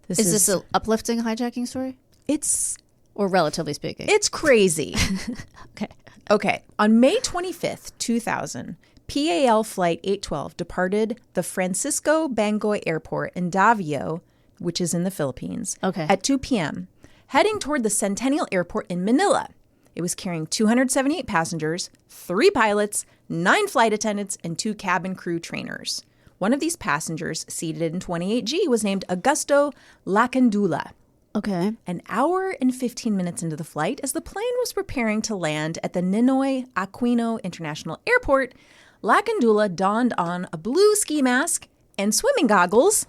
Is this an uplifting hijacking story? It's Or relatively speaking? It's crazy. Okay. Okay. On May 25th, 2000, PAL Flight 812 departed the Francisco Bangoy Airport in Davao, which is in the Philippines, at 2 p.m., heading toward the Centennial Airport in Manila. It was carrying 278 passengers, 3 pilots, 9 flight attendants, and 2 cabin crew trainers. One of these passengers, seated in 28G, was named Augusto Lacandula. Okay. An hour and 15 minutes into the flight, as the plane was preparing to land at the Ninoy Aquino International Airport, Lacandula donned on a blue ski mask and swimming goggles,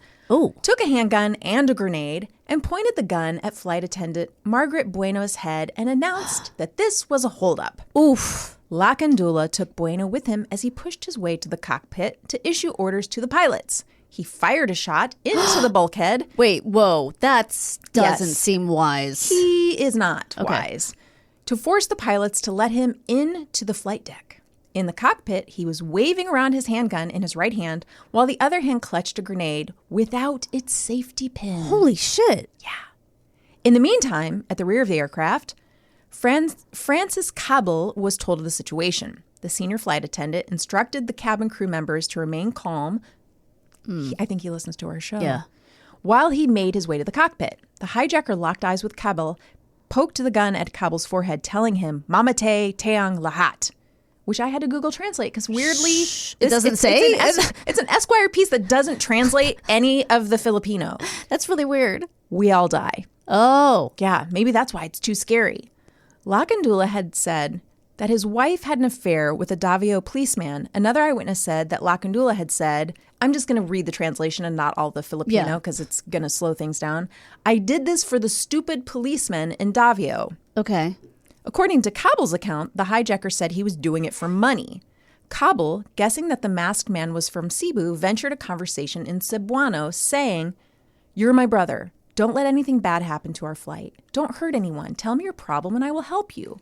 took a handgun and a grenade, and pointed the gun at flight attendant Margaret Bueno's head and announced that this was a holdup. Oof. Lacandula took Bueno with him as he pushed his way to the cockpit to issue orders to the pilots. He fired a shot into the bulkhead. Wait, whoa. That doesn't Yes. seem wise. He is not wise. To force the pilots to let him into the flight deck. In the cockpit, he was waving around his handgun in his right hand while the other hand clutched a grenade without its safety pin. Holy shit. In the meantime, at the rear of the aircraft, Francis Cabell was told of the situation. The senior flight attendant instructed the cabin crew members to remain calm. I think he listens to our show. Yeah. While he made his way to the cockpit, the hijacker locked eyes with Cabell, poked the gun at Cabell's forehead, telling him, Mamate Teang Lahat, which I had to Google Translate because weirdly, It doesn't say? It's an Esquire piece that doesn't translate any of the Filipino. That's really weird. We all die. Oh. Yeah, maybe that's why it's too scary. Lacandula had said that his wife had an affair with a Davao policeman. Another eyewitness said that Lacandula had said, I'm just going to read the translation and not all the Filipino because it's going to slow things down. I did this for the stupid policeman in Davao. Okay. According to Cabell's account, the hijacker said he was doing it for money. Cabell, guessing that the masked man was from Cebu, ventured a conversation in Cebuano saying, You're my brother. Don't let anything bad happen to our flight. Don't hurt anyone. Tell me your problem and I will help you.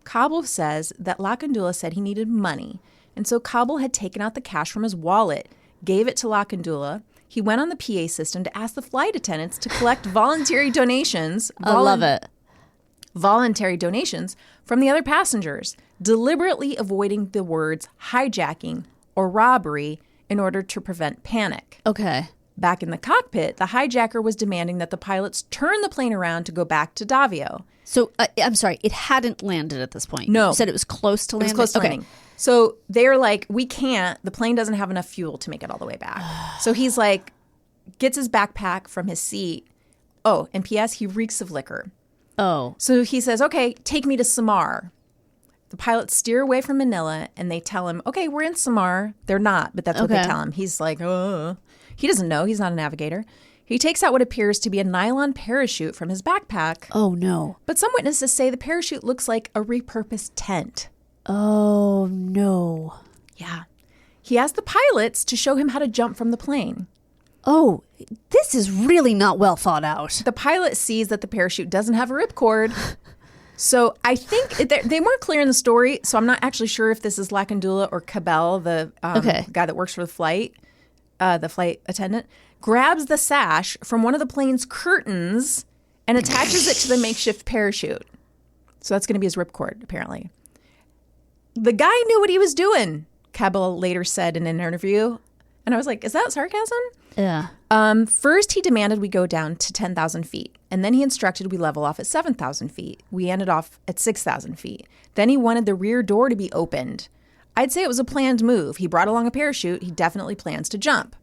Cabell says that Lacandula said he needed money, and so Cabell had taken out the cash from his wallet, gave it to Lacandula. He went on the PA system to ask the flight attendants to collect voluntary donations. I love it. Voluntary donations from the other passengers, deliberately avoiding the words hijacking or robbery in order to prevent panic. Okay. Back in the cockpit, the hijacker was demanding that the pilots turn the plane around to go back to Davao. So, I'm sorry, it hadn't landed at this point. No. You said it was close to landing? It was close to landing. So they're like, we can't, the plane doesn't have enough fuel to make it all the way back. So he's like, gets his backpack from his seat. Oh, and P.S., he reeks of liquor. Oh. So he says, okay, take me to Samar. The pilots steer away from Manila and they tell him, okay, we're in Samar. They're not, but that's what they tell him. He's like, He doesn't know. He's not a navigator. He takes out what appears to be a nylon parachute from his backpack. Oh, no. But some witnesses say the parachute looks like a repurposed tent. Oh, no. Yeah. He asked the pilots to show him how to jump from the plane. Oh, this is really not well thought out. The pilot sees that the parachute doesn't have a ripcord. So I think they weren't clear in the story, so I'm not actually sure if this is Lacandula or Cabell, the guy that works for the flight attendant, grabs the sash from one of the plane's curtains and attaches it to the makeshift parachute. So that's going to be his ripcord, apparently. The guy knew what he was doing, Cabell later said in an interview. And I was like, is that sarcasm? Yeah. First, he demanded we go down to 10,000 feet. And then he instructed we level off at 7,000 feet. We ended off at 6,000 feet. Then he wanted the rear door to be opened. I'd say it was a planned move. He brought along a parachute. He definitely plans to jump.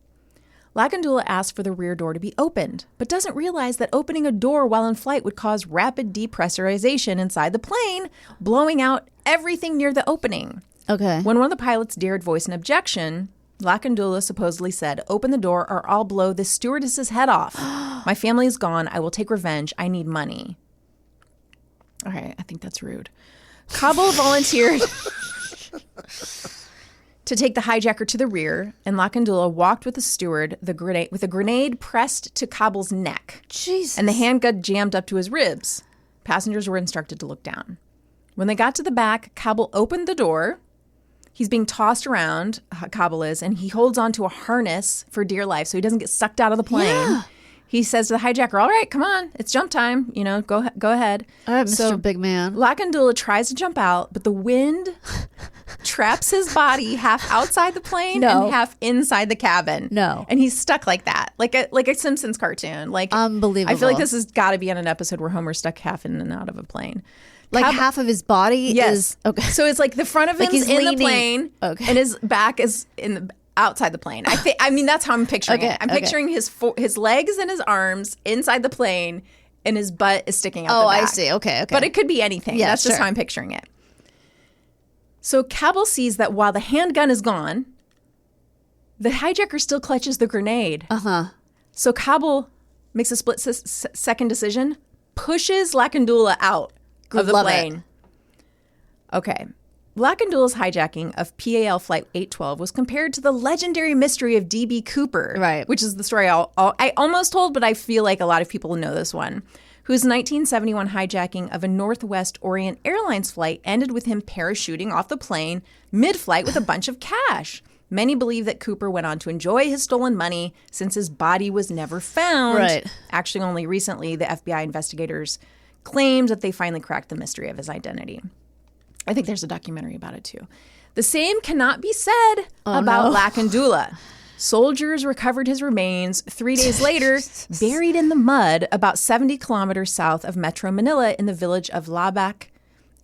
Lakandula asks for the rear door to be opened, but doesn't realize that opening a door while in flight would cause rapid depressurization inside the plane, blowing out everything near the opening. Okay. When one of the pilots dared voice an objection, Lakandula supposedly said, "Open the door or I'll blow this stewardess's head off. My family is gone. I will take revenge. I need money." All right, I think that's rude. Kabul volunteered to take the hijacker to the rear, and Lakandula walked with the steward with a grenade pressed to Kabul's neck. Jesus. And the handgun jammed up to his ribs. Passengers were instructed to look down. When they got to the back, Kabul opened the door. He's being tossed around, Kabul is, and he holds onto a harness for dear life so he doesn't get sucked out of the plane. Yeah. He says to the hijacker, "All right, come on, it's jump time. Go ahead." All right, Mr. So Big Man. Lakandula tries to jump out, but the wind traps his body half outside the plane and half inside the cabin. No. And he's stuck like that, like a Simpsons cartoon. Like Unbelievable. I feel like this has got to be on an episode where Homer's stuck half in and out of a plane. Like half of his body is okay. So it's like the front of him is in the plane, okay, and his back is outside the plane. I mean, that's how I'm picturing it. I'm picturing his legs and his arms inside the plane, and his butt is sticking out the back. I see. Okay. But it could be anything. Yeah, that's just how I'm picturing it. So Kabul sees that while the handgun is gone, the hijacker still clutches the grenade. So Kabul makes a split second decision, pushes Lakandula out of the plane. Okay. Lakandula's hijacking of PAL Flight 812 was compared to the legendary mystery of D.B. Cooper, right? Which is the story I almost told, but I feel like a lot of people know this one, whose 1971 hijacking of a Northwest Orient Airlines flight ended with him parachuting off the plane mid-flight with a bunch of cash. Many believe that Cooper went on to enjoy his stolen money since his body was never found. Right. Actually, only recently, the FBI investigators claimed that they finally cracked the mystery of his identity. I think there's a documentary about it too. The same cannot be said about Lakandula. Soldiers recovered his remains 3 days later, buried in the mud about 70 kilometers south of Metro Manila in the village of Labac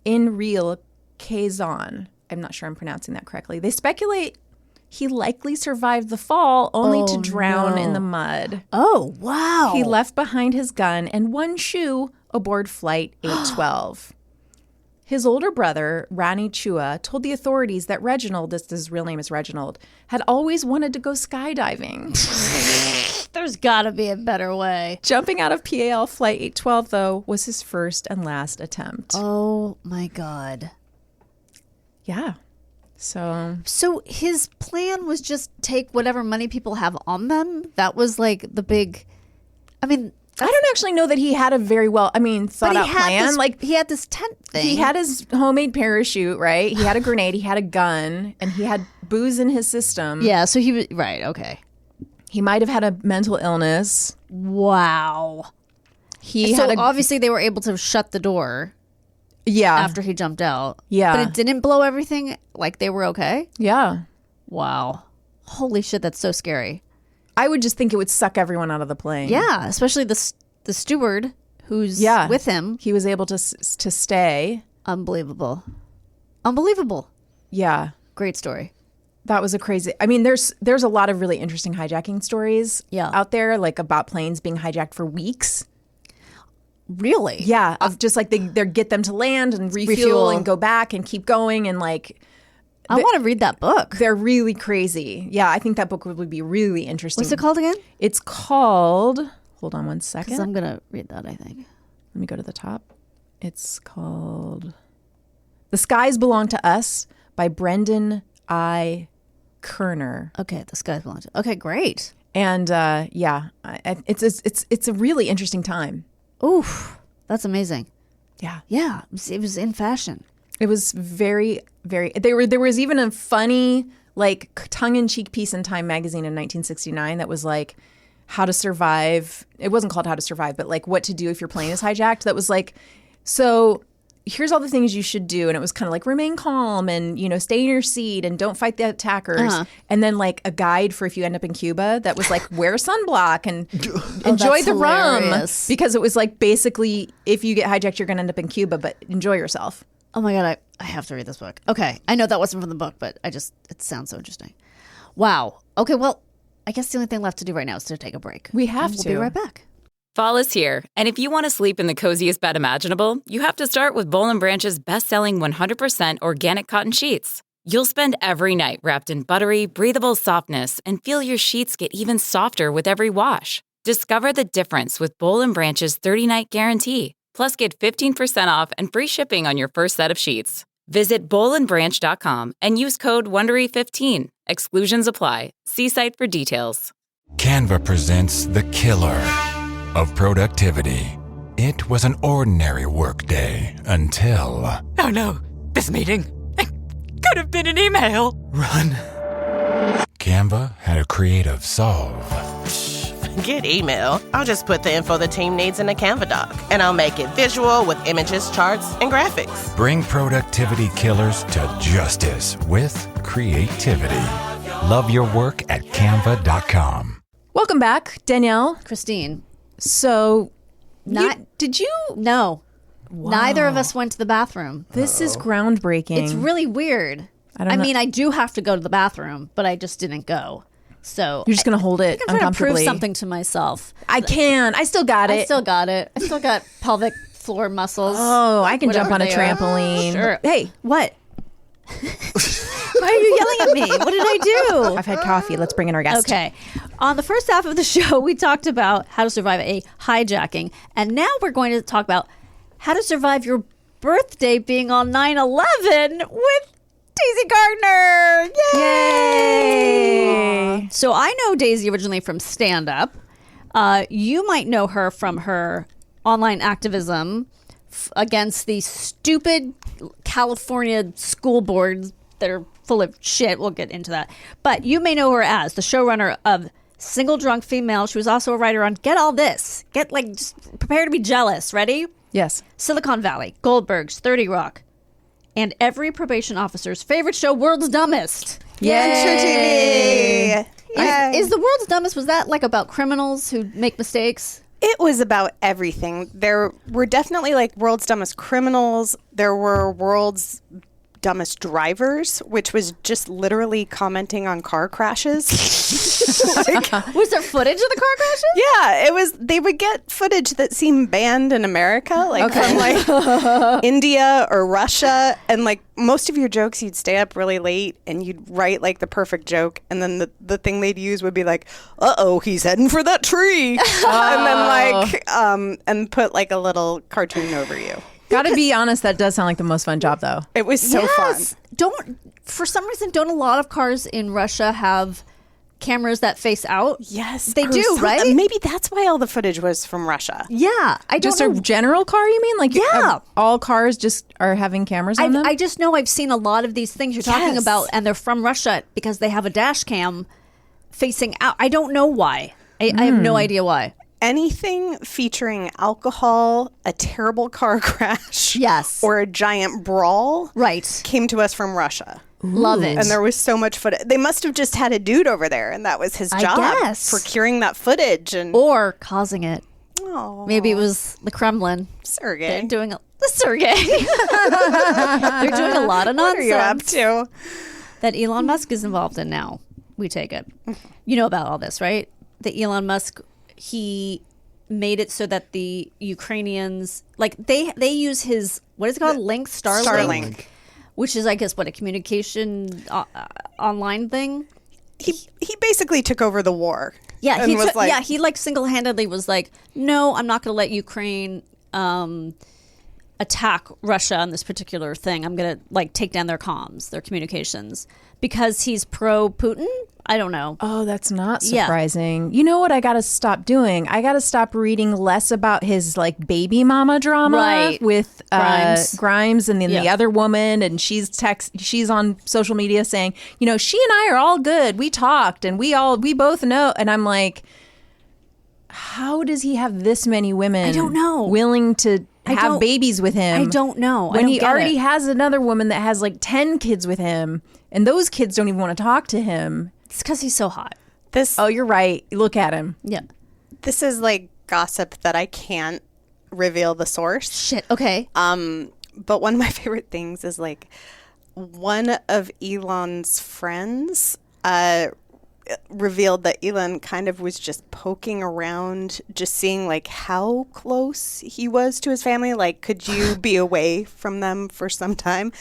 in Real Quezon. I'm not sure I'm pronouncing that correctly. They speculate he likely survived the fall only to drown in the mud. Oh, wow. He left behind his gun and one shoe aboard Flight 812. His older brother, Rani Chua, told the authorities that Reginald, his real name is Reginald, had always wanted to go skydiving. There's got to be a better way. Jumping out of PAL Flight 812, though, was his first and last attempt. Oh, my God. Yeah. So his plan was just take whatever money people have on them? That was like the big... I mean... I don't actually know that he had a very thought out plan. He had this tent thing. He had his homemade parachute, right? He had a grenade, he had a gun, and he had booze in his system. Yeah, so he was... Right, okay. He might have had a mental illness. Wow. Obviously they were able to shut the door. Yeah. After he jumped out. Yeah. But it didn't blow everything? Like they were okay? Yeah. Wow. Holy shit, that's so scary. I would just think it would suck everyone out of the plane. Yeah, especially the steward who's with him. He was able to stay. Unbelievable. Yeah. Great story. That was a crazy... I mean, there's a lot of really interesting hijacking stories out there, like about planes being hijacked for weeks. Really? Yeah. Of just like they get them to land and refuel and go back and keep going and like... I want to read that book. They're really crazy. Yeah, I think that book would be really interesting. What's it called again? It's called... Hold on one second. Because I'm going to read that, I think. Let me go to the top. It's called The Skies Belong to Us by Brendan I. Kerner. Okay, The Skies Belong to Us. Okay, great. And it's a really interesting time. Oof, that's amazing. Yeah. Yeah, it was in fashion. It was very, very... There was even a funny, like, tongue-in-cheek piece in Time magazine in 1969 that was like, how to survive. It wasn't called How to Survive, but like what to do if your plane is hijacked. That was like, so here's all the things you should do. And it was kind of like remain calm and, stay in your seat and don't fight the attackers. And then like a guide for if you end up in Cuba that was like wear sunblock and enjoy the rum. Because it was like basically if you get hijacked, you're going to end up in Cuba, but enjoy yourself. Oh my God, I have to read this book. Okay, I know that wasn't from the book, but it sounds so interesting. Wow. Okay, well, I guess the only thing left to do right now is to take a break. We have We'll to. be right back. Fall is here, and if you want to sleep in the coziest bed imaginable, you have to start with Boll & Branch's best-selling 100% organic cotton sheets. You'll spend every night wrapped in buttery, breathable softness and feel your sheets get even softer with every wash. Discover the difference with Boll & Branch's 30-night guarantee. Plus, get 15% off and free shipping on your first set of sheets. Visit bollandbranch.com and use code WONDERY15. Exclusions apply. See site for details. Canva presents The Killer of Productivity. It was an ordinary workday until... Oh no, this meeting. It could have been an email. Run. Canva had a creative solve. Forget email. I'll just put the info the team needs in a Canva doc, and I'll make it visual with images, charts, and graphics. Bring productivity killers to justice with creativity. Love your work at canva.com. Welcome back, Danielle. Kristine. So, Did you? No. Wow. Neither of us went to the bathroom. This is groundbreaking. It's really weird. I mean, I do have to go to the bathroom, but I just didn't go. So you're just going to hold it I'm trying to uncomfortably. prove something to myself. I can. I still got it. I still got pelvic floor muscles. Oh, I can jump on a trampoline. Sure. Hey, what? Why are you yelling at me? What did I do? I've had coffee. Let's bring in our guest. Okay. On the first half of the show, we talked about how to survive a hijacking. And now we're going to talk about how to survive your birthday being on 9/11 with Daisy Gardner. Yay! So I know Daisy originally from stand-up. You might know her from her online activism against the stupid California school boards that are full of shit. We'll get into that. But you may know her as the showrunner of Single Drunk Female. She was also a writer on Get All This. Just prepare to be jealous. Ready? Yes. Silicon Valley, Goldberg's, 30 Rock, and every probation officer's favorite show, World's Dumbest. Yay! Is the World's Dumbest, was that like about criminals who make mistakes? It was about everything. There were definitely like World's Dumbest Criminals. There were World's Dumbest Drivers, which was just literally commenting on car crashes. Was there footage of the car crashes? Yeah, it was. They would get footage that seemed banned in America, like from like India or Russia, and like most of your jokes, you'd stay up really late and you'd write like the perfect joke, and then the thing they'd use would be like, "Uh-oh, he's heading for that tree," and then like and put like a little cartoon over you. Gotta be honest, that does sound like the most fun job, though. It was so fun. For some reason, don't a lot of cars in Russia have cameras that face out? Yes, they do, right? Maybe that's why all the footage was from Russia. Yeah, I don't know. Just a general car, you mean? Like, yeah, all cars just are having cameras on them? I just know I've seen a lot of these things you're talking about, and they're from Russia because they have a dash cam facing out. I don't know why. I have no idea why. Anything featuring alcohol, a terrible car crash, yes, or a giant brawl, right, came to us from Russia. Love it. And there was so much footage. They must have just had a dude over there, and that was his job, procuring that footage or causing it. Oh, maybe it was the Kremlin. Sergey. They're doing They're doing a lot of nonsense. What are you up to? That Elon Musk is involved in now. We take it. You know about all this, right? That Elon Musk, he made it so that the Ukrainians, like they use his, what is it called? Starlink. Which is, I guess, what, a communication online thing? He basically took over the war. Yeah, he like single-handedly was like, no, I'm not going to let Ukraine attack Russia on this particular thing. I'm going to like take down their comms, their communications, because he's pro-Putin. I don't know. Oh, that's not surprising. Yeah. You know what I got to stop doing? I got to stop reading less about his like baby mama drama with Grimes and then the other woman. And she's on social media saying, you know, she and I are all good. We talked and we both know. And I'm like, how does he have this many women? I don't know. Willing to have babies with him? I don't know. When he already has another woman that has like 10 kids with him, and those kids don't even want to talk to him. It's because he's so hot. Oh, you're right. Look at him. Yeah. This is like gossip that I can't reveal the source. Shit. Okay. But one of my favorite things is like one of Elon's friends revealed that Elon kind of was just poking around, just seeing like how close he was to his family. Like, could you be away from them for some time?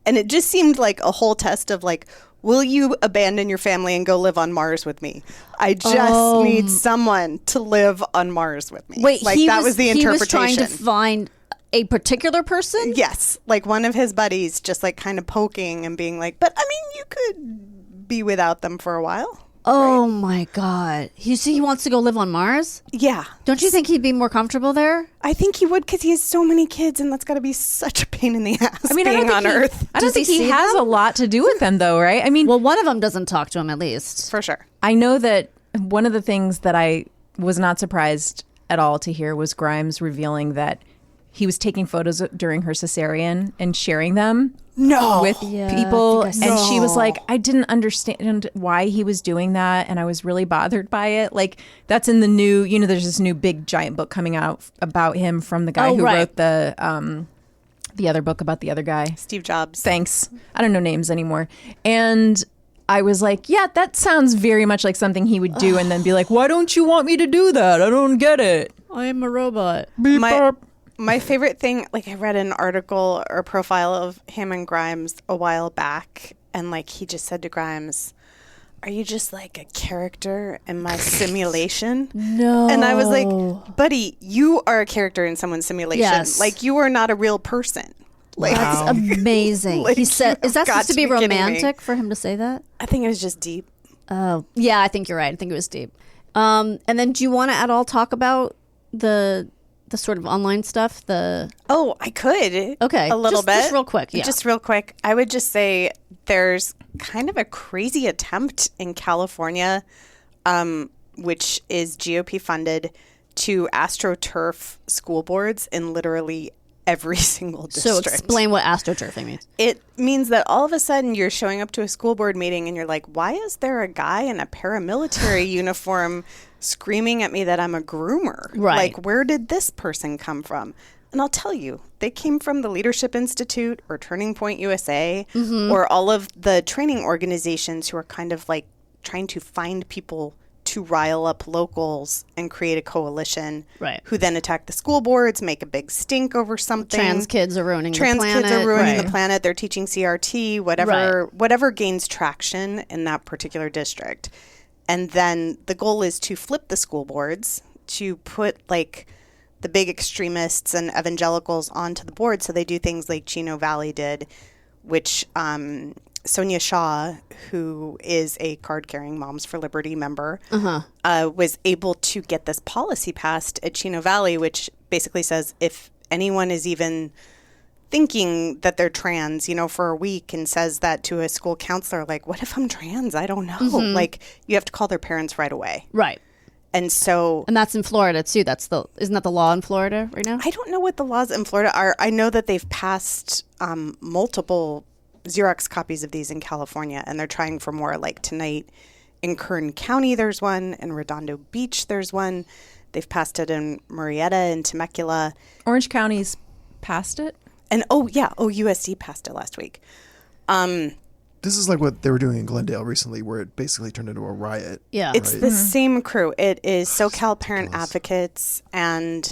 And it just seemed like a whole test of like, will you abandon your family and go live on Mars with me? I just need someone to live on Mars with me. Wait, like that was the interpretation. He was trying to find a particular person? Yes, like one of his buddies just like kind of poking and being like, but I mean, you could be without them for a while. Oh my God. He wants to go live on Mars? Yeah. Don't you think he'd be more comfortable there? I think he would because he has so many kids and that's got to be such a pain in the ass being on Earth. I don't think he has a lot to do with them though, right? I mean, well, one of them doesn't talk to him at least. For sure. I know that one of the things that I was not surprised at all to hear was Grimes revealing that he was taking photos during her cesarean and sharing them with people. And she was like, I didn't understand why he was doing that. And I was really bothered by it. Like, that's in the new, you know, there's this new big giant book coming out about him from the guy who wrote the other book about the other guy. Steve Jobs. Thanks. I don't know names anymore. And I was like, yeah, that sounds very much like something he would do and then be like, why don't you want me to do that? I don't get it. I am a robot. Beep, My favorite thing, like I read an article or profile of him and Grimes a while back, and like he just said to Grimes, are you just like a character in my simulation? No. And I was like, buddy, you are a character in someone's simulation. Yes. Like you are not a real person. Like, that's amazing. Like, he said, is that supposed to be romantic for him to say that? I think it was just deep. Oh, yeah, I think you're right. I think it was deep. And then do you want to at all talk about the sort of online stuff? Oh, I could. Okay. A little bit. Just real quick. Yeah. Just real quick. I would just say there's kind of a crazy attempt in California, which is GOP funded, to AstroTurf school boards in literally every single district. So explain what astroturfing means. It means that all of a sudden you're showing up to a school board meeting and you're like, why is there a guy in a paramilitary uniform screaming at me that I'm a groomer? Right. Like, where did this person come from? And I'll tell you, they came from the Leadership Institute or Turning Point USA or all of the training organizations who are kind of like trying to find people to rile up locals and create a coalition, right? Who then attack the school boards, make a big stink over something. Trans kids are ruining the planet. Trans kids are ruining the planet. They're teaching CRT, whatever gains traction in that particular district. And then the goal is to flip the school boards, to put like the big extremists and evangelicals onto the board, so they do things like Chino Valley did, which Sonia Shaw, who is a card-carrying Moms for Liberty member, was able to get this policy passed at Chino Valley, which basically says if anyone is even thinking that they're trans, you know, for a week and says that to a school counselor, like, what if I'm trans? I don't know. Like, you have to call their parents right away. Right. And that's in Florida too. Isn't that the law in Florida right now? I don't know what the laws in Florida are. I know that they've passed multiple Xerox copies of these in California, and they're trying for more. Like tonight in Kern County, there's one. In Redondo Beach, there's one. They've passed it in Murrieta and Temecula. Orange County's passed it? And USD passed it last week. This is like what they were doing in Glendale recently, where it basically turned into a riot. Yeah. It's the same crew. It is SoCal Parent Advocates and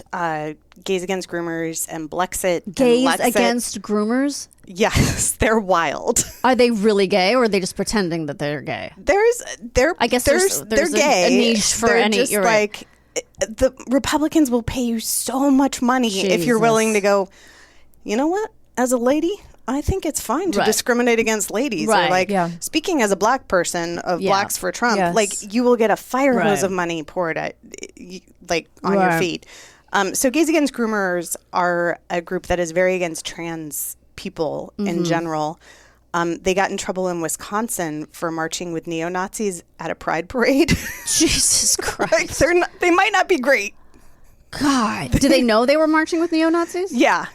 Gays Against Groomers and Blexit. Gays Against Groomers? Yes, they're wild. Are they really gay, or are they just pretending that they're gay? I guess they're gay. A niche for they're just you're like, right. The Republicans will pay you so much money if you're willing to go, you know what, as a lady, I think it's fine to discriminate against ladies. Or like, speaking as a black person of Blacks for Trump, like you will get a fire hose of money poured at, like on your feet. So Gays Against Groomers are a group that is very against trans people in general. They got in trouble in Wisconsin for marching with neo-Nazis at a pride parade. Jesus Christ. Like they might not be great. God. Did they know they were marching with neo-Nazis? Yeah.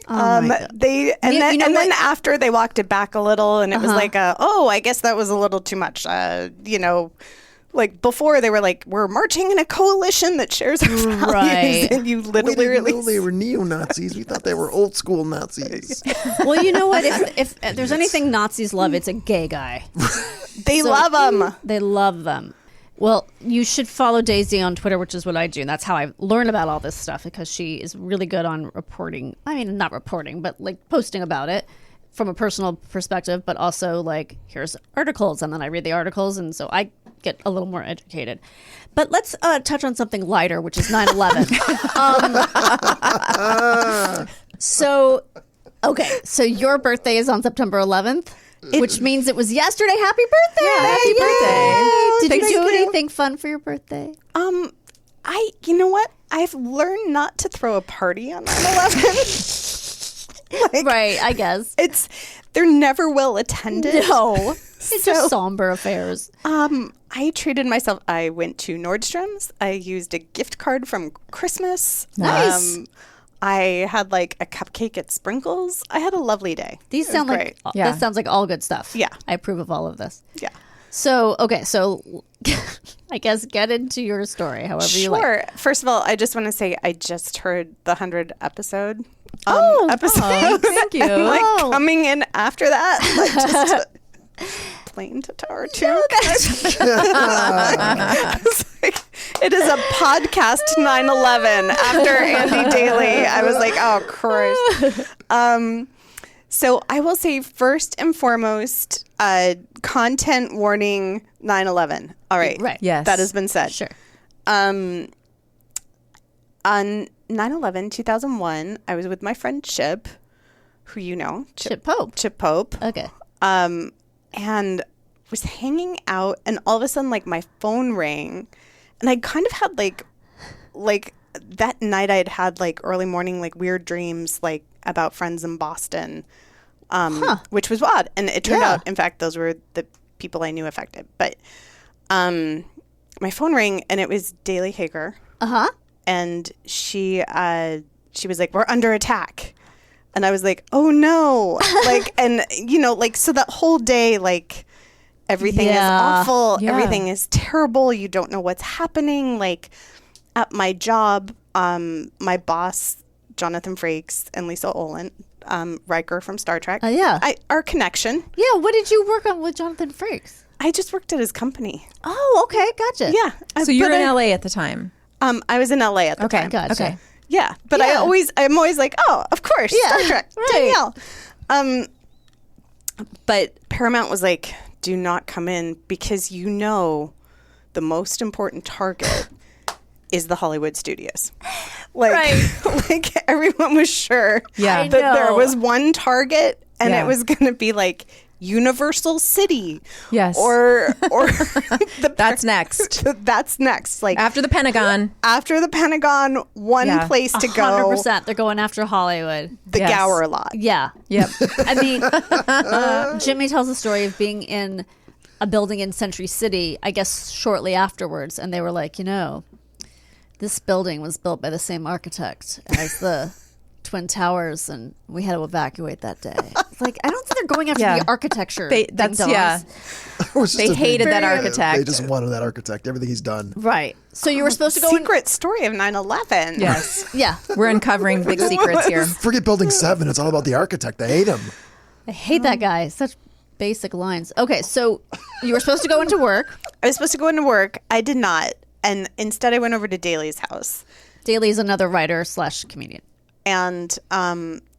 Then after they walked it back a little, and it was like I guess that was a little too much. Like before, they were like, we're marching in a coalition that shares our values. Right. And you We literally didn't know they were neo-Nazis. We thought they were old school Nazis. Well, you know what? If there's anything Nazis love, it's a gay guy. They love them. They love them. Well, you should follow Daisy on Twitter, which is what I do. And that's how I learn about all this stuff, because she is really good on reporting. I mean, not reporting, but like posting about it from a personal perspective, but also like, here's articles. And then I read the articles. And so I get a little more educated. But let's touch on something lighter, which is 9/11. So your birthday is on September 11th. Which means it was yesterday. Happy birthday! Yeah, happy birthday. Did you do anything fun for your birthday? You know what? I've learned not to throw a party on 9/11. Right, I guess. They're never well attended. No. It's just somber affairs. I treated myself. I went to Nordstrom's. I used a gift card from Christmas. Nice. I had like a cupcake at Sprinkles. I had a lovely day. These sound like this sounds like all good stuff. Yeah. I approve of all of this. Yeah. So I guess get into your story however you like. Sure. First of all, I just want to say I just heard the 100th episode. Thank you. And, coming in after that, just plane to Tower 2. It is a podcast 9/11 after Andy Daly. I was like, oh, Christ. So I will say first and foremost, content warning 9/11. All right. Right. Yes. That has been said. Sure. On 9/11, 2001, I was with my friend Chip, who you know. Chip Pope. Chip Pope. Okay. And was hanging out, and all of a sudden, like, my phone rang, and I kind of had like that night I had like early morning like weird dreams like about friends in Boston, which was odd, and it turned out, in fact, those were the people I knew affected. But my phone rang, and it was Daly Hager. And she was like, "We're under attack." And I was like, "Oh no." Like, and you know, like, so that whole day, like, everything is awful. Yeah. Everything is terrible. You don't know what's happening. Like, at my job, my boss, Jonathan Frakes, and Lisa Olin, Riker from Star Trek. Our connection. Yeah. What did you work on with Jonathan Frakes? I just worked at his company. Oh, okay. Gotcha. Yeah. So you were in LA at the time. I was in LA at the time. Gotcha. Okay. Yeah, but I'm always like, oh, of course, Star Trek, right. Danielle. But Paramount was like, do not come in, because you know the most important target is the Hollywood studios. Like, like everyone was sure that there was one target, and it was going to be like Universal City. Yes. Or that's next. That's next. Like after the Pentagon. After the Pentagon, one place to go. 100%. They're going after Hollywood. The Gower lot. Yeah. Yep. I mean, Jimmy tells the story of being in a building in Century City, I guess shortly afterwards, and they were like, you know, this building was built by the same architect as the Twin Towers, and we had to evacuate that day. Like, I don't think they're going after the architecture. They hated that architect. They just wanted that architect. Everything he's done. Right. So you were supposed to go secret story of 9/11. Yes. Yeah. We're uncovering big secrets here. Forget Building 7. It's all about the architect. I hate him. I hate that guy. Such basic lines. Okay, so you were supposed to go into work. I was supposed to go into work. I did not. And instead I went over to Daly's house. Daly's another writer / comedian. And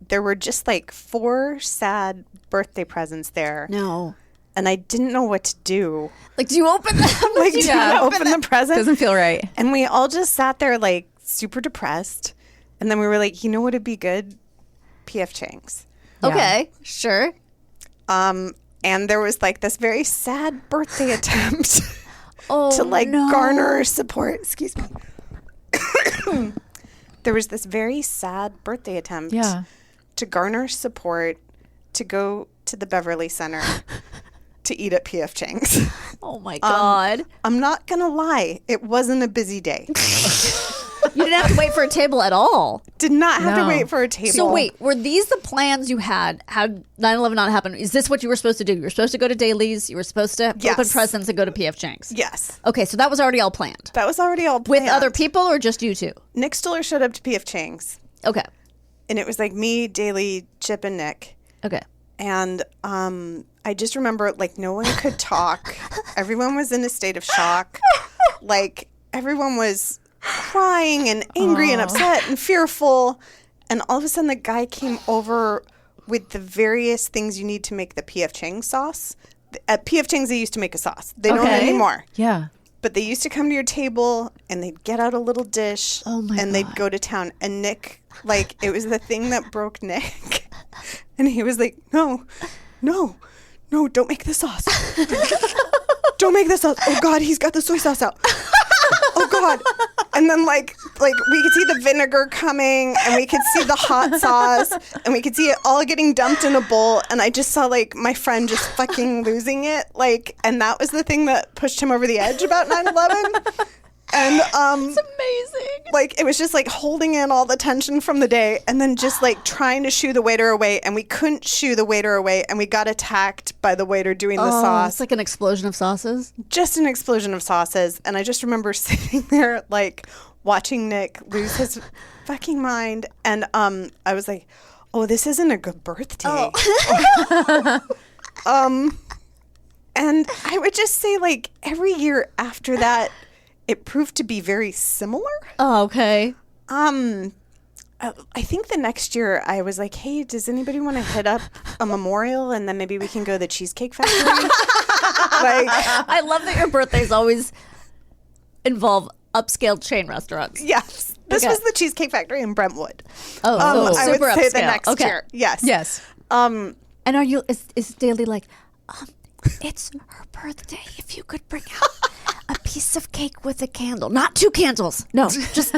there were just like 4 sad birthday presents there. No. And I didn't know what to do. Like, do you open them? Like, do you open the present? Doesn't feel right. And we all just sat there like super depressed. And then we were like, you know what would be good? P.F. Chang's. Okay, sure. And there was like this very sad birthday attempt to like garner support. Excuse me. There was this very sad birthday attempt to garner support to go to the Beverly Center to eat at P.F. Chang's. Oh my God. I'm not going to lie. It wasn't a busy day. You didn't have to wait for a table at all. Did not have to wait for a table. So wait, were these the plans you had? Had 9/11 not happened? Is this what you were supposed to do? You were supposed to go to Daly's. You were supposed to open presents and go to P.F. Chang's. Yes. Okay, so that was already all planned. That was already all planned. With other people or just you two? Nick Stiller showed up to P.F. Chang's. Okay. And it was like me, Daly, Chip, and Nick. Okay. And I just remember, like, no one could talk. Everyone was in a state of shock. Like, everyone was crying and angry and upset and fearful. And all of a sudden, the guy came over with the various things you need to make the P.F. Chang's sauce. At P.F. Chang's, they used to make a sauce. They don't anymore. Yeah. But they used to come to your table and they'd get out a little dish and they'd go to town. And Nick, like, it was the thing that broke Nick. And he was like, no, don't make the sauce. Don't make the sauce. Oh, God, he's got the soy sauce out. Oh, God. And then, like we could see the vinegar coming and we could see the hot sauce and we could see it all getting dumped in a bowl. And I just saw, like, my friend just fucking losing it. Like, and that was the thing that pushed him over the edge about 9/11. And it's amazing. Like, it was just like holding in all the tension from the day and then just like trying to shoo the waiter away, and we couldn't shoo the waiter away, and we got attacked by the waiter doing the sauce. It's like an explosion of sauces. Just an explosion of sauces. And I just remember sitting there like watching Nick lose his fucking mind, and I was like, oh, this isn't a good birthday. And I would just say, like, every year after that, it proved to be very similar. Oh, okay. I think the next year I was like, hey, does anybody want to hit up a memorial and then maybe we can go to the Cheesecake Factory? I love that your birthdays always involve upscale chain restaurants. Yes. This was the Cheesecake Factory in Brentwood. Oh, I would super say upscale. the next year. Yes. Yes. And are you, is Daly like, it's her birthday. If you could bring out a piece of cake with a candle. Not 2 candles. No, just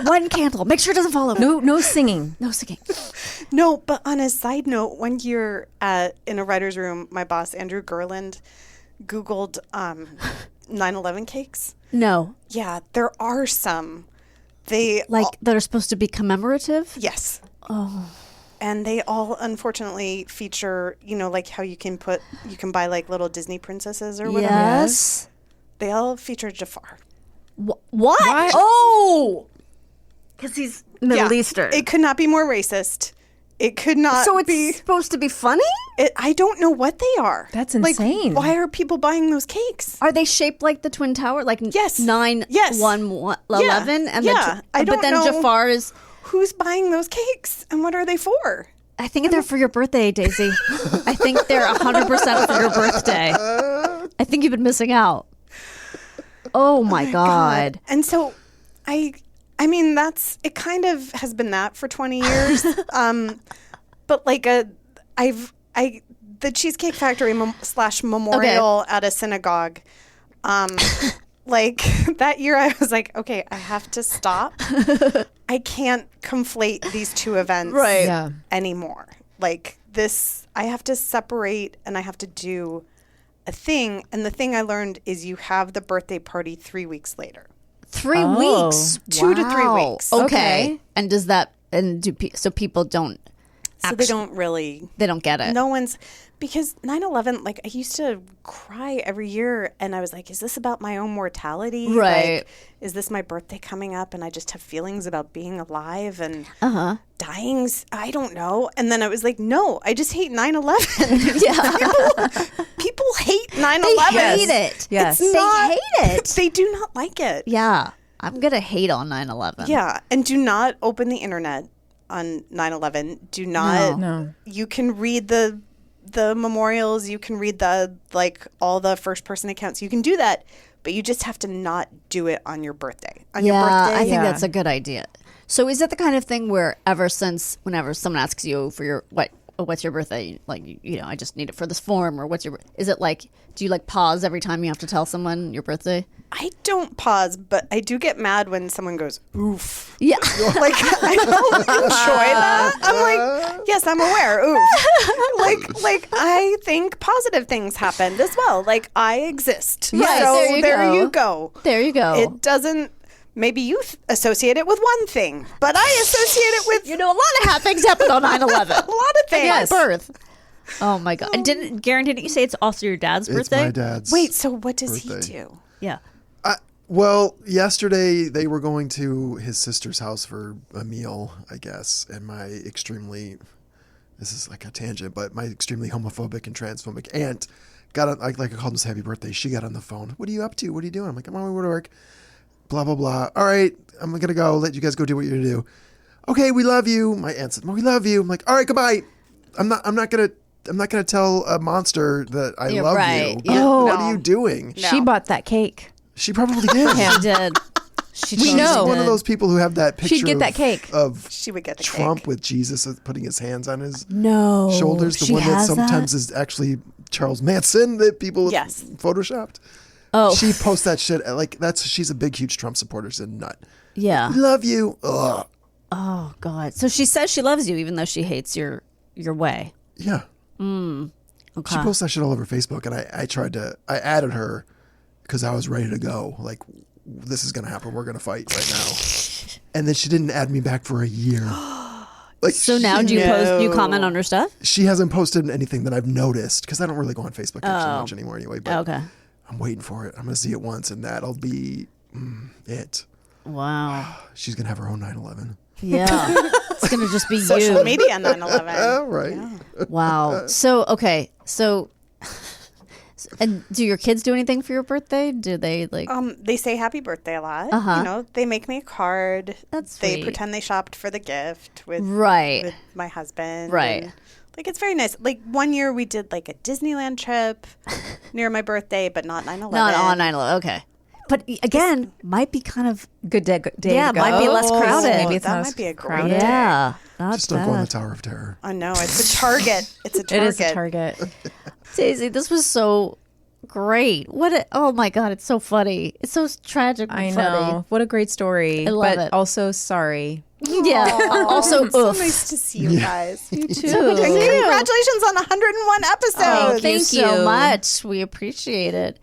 one candle. Make sure it doesn't fall over. No singing. No singing. No, but on a side note, one year in a writer's room, my boss, Andrew Gerland, Googled 9/11 cakes. No. Yeah, there are some. They that are supposed to be commemorative? Yes. Oh. And they all, unfortunately, feature, you know, like how you can buy like little Disney princesses or whatever. Yes. They all feature Jafar. What? Oh! Because he's Middle Eastern. It could not be more racist. It could not So it's be. supposed to be funny? I don't know what they are. That's insane. Like, why are people buying those cakes? Are they shaped like the Twin Tower? Like Yes. 9, Yes. 1, 11? And Yeah. I don't but then know. Jafar is... Who's buying those cakes and what are they for? I think they're for your birthday, Daisy. I think they're 100% for your birthday. I think you've been missing out. Oh my God. And so I mean, it kind of has been that for 20 years. But like the Cheesecake Factory / memorial at a synagogue. Like that year I was like, okay, I have to stop. I can't conflate these two events anymore. Like this, I have to separate and I have to do a thing. And the thing I learned is you have the birthday party 3 weeks later. 3 weeks? 2 to 3 weeks. Okay. And does that, so people don't. So they don't really. They don't get it. No one's, because 9/11, like I used to cry every year and I was like, is this about my own mortality? Right. Like, is this my birthday coming up and I just have feelings about being alive and dying? I don't know. And then I was like, no, I just hate 9/11. Yeah. People hate 9/11. They hate it. Yes. It's not, they hate it. They do not like it. Yeah. I'm going to hate on 9/11. Yeah. And do not open the internet on 9/11. Do not. No. You can read the memorials. You can read all the first person accounts. You can do that, but you just have to not do it on your birthday. Your birthday. I think that's a good idea. So is it the kind of thing where whenever someone asks you for your what's your birthday, like, you know, I just need it for this form, or is it like, do you like pause every time you have to tell someone your birthday? I don't pause, but I do get mad when someone goes, oof. Yeah. Like, I don't enjoy that. I'm like, yes, I'm aware. Oof. like I think positive things happened as well. Like, I exist. Right, So there you go. you go. There you go. It doesn't Maybe you associate it with one thing, but I associate it with... You know, a lot of things happened on 9/11. a lot of things. Yes. Birth. Oh, my God. And didn't you say it's also your dad's birthday? It's my dad's Wait, so what does birthday. he do? Yeah. Well, yesterday they were going to his sister's house for a meal, I guess, and this is like a tangent, but my extremely homophobic and transphobic aunt got on, like I called him happy birthday. She got on the phone. What are you up to? What are you doing? I'm like, I'm on my way to work. Blah, blah, blah. All right, I'm going to go. Let you guys go do what you're going to do. Okay, we love you. My aunt said, we love you. I'm like, all right, goodbye. I'm not going to tell a monster that I love you. Yeah. Oh, what are you doing? No. She bought that cake. She probably did. She did. We know. She's one of those people who have that picture She'd get that cake. of She would get the Trump cake. with Jesus putting his hands on his No. shoulders. The she one that has sometimes is actually Charles Manson that people Yes. photoshopped. Oh. She posts that shit like she's a big, huge Trump supporter. She's a nut. Yeah. We love you. Ugh. Oh, God. So she says she loves you even though she hates your way. Yeah. Okay. She posts that shit all over Facebook, and I added her because I was ready to go. Like, this is gonna happen. We're gonna fight right now. And then she didn't add me back for a year. Like, So now do you comment on her stuff? She hasn't posted anything that I've noticed because I don't really go on Facebook so much anymore anyway. But Okay. I'm waiting for it. I'm gonna see it once, and that'll be it. Wow. She's gonna have her own 9/11. Yeah. It's going to just be Social you. media 9/11. All right. Wow. So, okay. So, and do your kids do anything for your birthday? Do they like? They say happy birthday a lot. Uh-huh. You know, they make me a card. That's They sweet. pretend they shopped for the gift with Right. my husband. Right. And, like, it's very nice. Like, one year we did like a Disneyland trip near my birthday, but not 9/11. Not on 9/11. Okay. But again, might be kind of Good day Yeah, to go. might be less crowded. Maybe it's That not might be a great crowded. day. yeah. Not Just don't go on the bad. Tower of Terror. I know. It's a target. It's a target. It is a target. Daisy, this was so great. Oh my God, it's so funny. It's so tragic. I funny. know. What a great story. I love but it. also sorry. Yeah. Also, so oof. nice to see you guys. You too. And congratulations on 101 episodes. Thank you Thank so you. much. We appreciate it.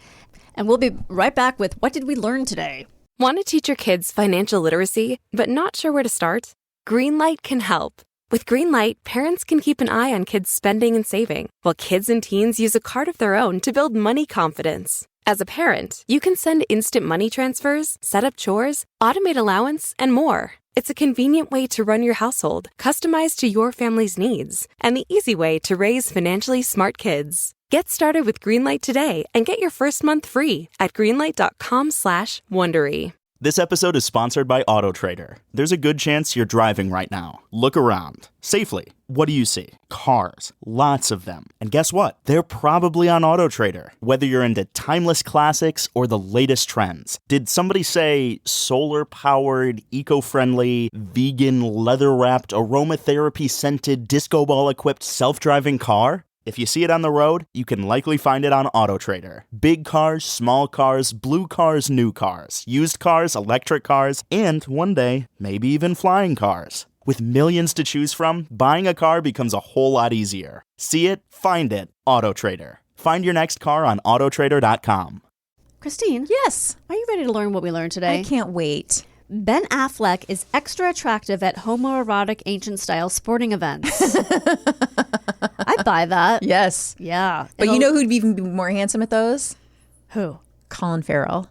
And we'll be right back with What Did We Learn Today? Want to teach your kids financial literacy, but not sure where to start? Greenlight can help. With Greenlight, parents can keep an eye on kids' spending and saving, while kids and teens use a card of their own to build money confidence. As a parent, you can send instant money transfers, set up chores, automate allowance, and more. It's a convenient way to run your household, customized to your family's needs, and the easy way to raise financially smart kids. Get started with Greenlight today and get your first month free at greenlight.com/Wondery. This episode is sponsored by AutoTrader. There's a good chance you're driving right now. Look around. Safely. What do you see? Cars. Lots of them. And guess what? They're probably on AutoTrader. Whether you're into timeless classics or the latest trends. Did somebody say solar-powered, eco-friendly, vegan, leather-wrapped, aromatherapy-scented, disco ball-equipped self-driving car? If you see it on the road, you can likely find it on AutoTrader. Big cars, small cars, blue cars, new cars, used cars, electric cars, and one day, maybe even flying cars. With millions to choose from, buying a car becomes a whole lot easier. See it, find it, AutoTrader. Find your next car on autotrader.com. Kristine. Yes. Are you ready to learn what we learned today? I can't wait. Ben Affleck is extra attractive at homoerotic ancient-style sporting events. I'd buy that. Yes. Yeah. But you know who'd even be more handsome at those? Who? Colin Farrell.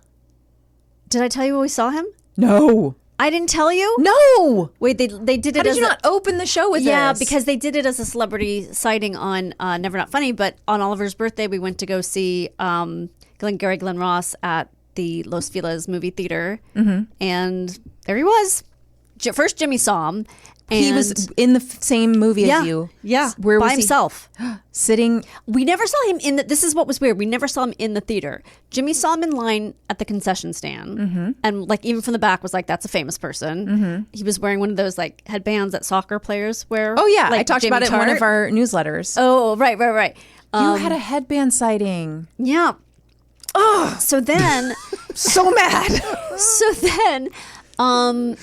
Did I tell you when we saw him? No. I didn't tell you? No. Wait, they did it How did as you not open the show with Yeah, this? because they did it as a celebrity sighting on Never Not Funny, but on Oliver's birthday, we went to go see Gary Glenn Ross at the Los Feliz movie theater, and there he was. First, Jimmy saw him. And he was in the same movie as you. Yeah, Where by was himself. Sitting. We never saw him in the. This is what was weird. We never saw him in the theater. Jimmy saw him in line at the concession stand, and like even from the back was like, "That's a famous person." He was wearing one of those like headbands that soccer players wear. Oh yeah, like I talked Jamie about it in one Tart. of our newsletters. Oh right. You had a headband sighting. Yeah. Oh, so then, So mad. And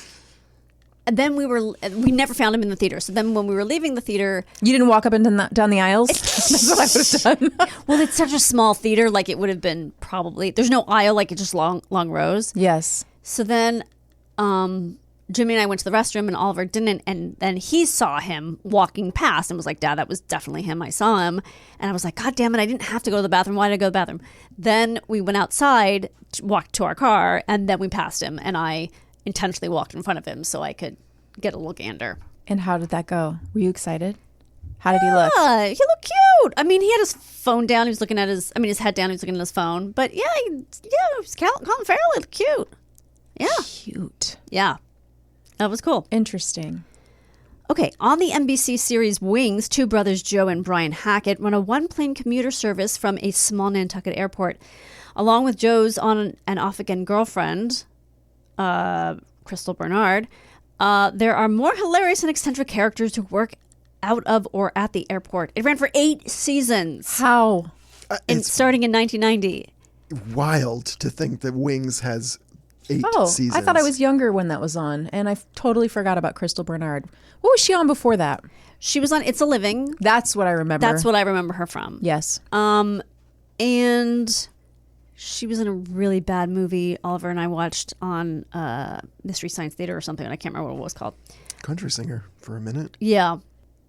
then we never found him in the theater. So then when we were leaving the theater, You didn't walk up and down the aisles? That's what I would have done. well, it's such a small theater, like it would have been probably, there's no aisle, like it's just long rows. Yes. So then Jimmy and I went to the restroom and Oliver didn't. And then he saw him walking past and was like, Dad, that was definitely him. I saw him. And I was like, God damn it, I didn't have to go to the bathroom. Why did I go to the bathroom? Then we went outside, walked to our car, and then we passed him. And I intentionally walked in front of him so I could get a little gander. And how did that go? Were you excited? How did he look? He looked cute. I mean, he had his phone down. He was looking at his head down. He was looking at his phone. But yeah, it was Colin Farrell looked cute. Yeah. Cute. Yeah. That was cool. Interesting. Okay, on the NBC series Wings, two brothers Joe and Brian Hackett run a one-plane commuter service from a small Nantucket airport. Along with Joe's on and off-again girlfriend, Crystal Bernard, there are more hilarious and eccentric characters who work out of or at the airport. It ran for 8 seasons. How? Starting in 1990. Wild to think that Wings has 8 seasons. I thought I was younger when that was on, and I totally forgot about Crystal Bernard. What was she on before that? She was on It's a Living. That's what I remember. That's what I remember her from. Yes. And she was in a really bad movie Oliver and I watched on Mystery Science Theater or something, and I can't remember what it was called. Country singer for a minute. Yeah.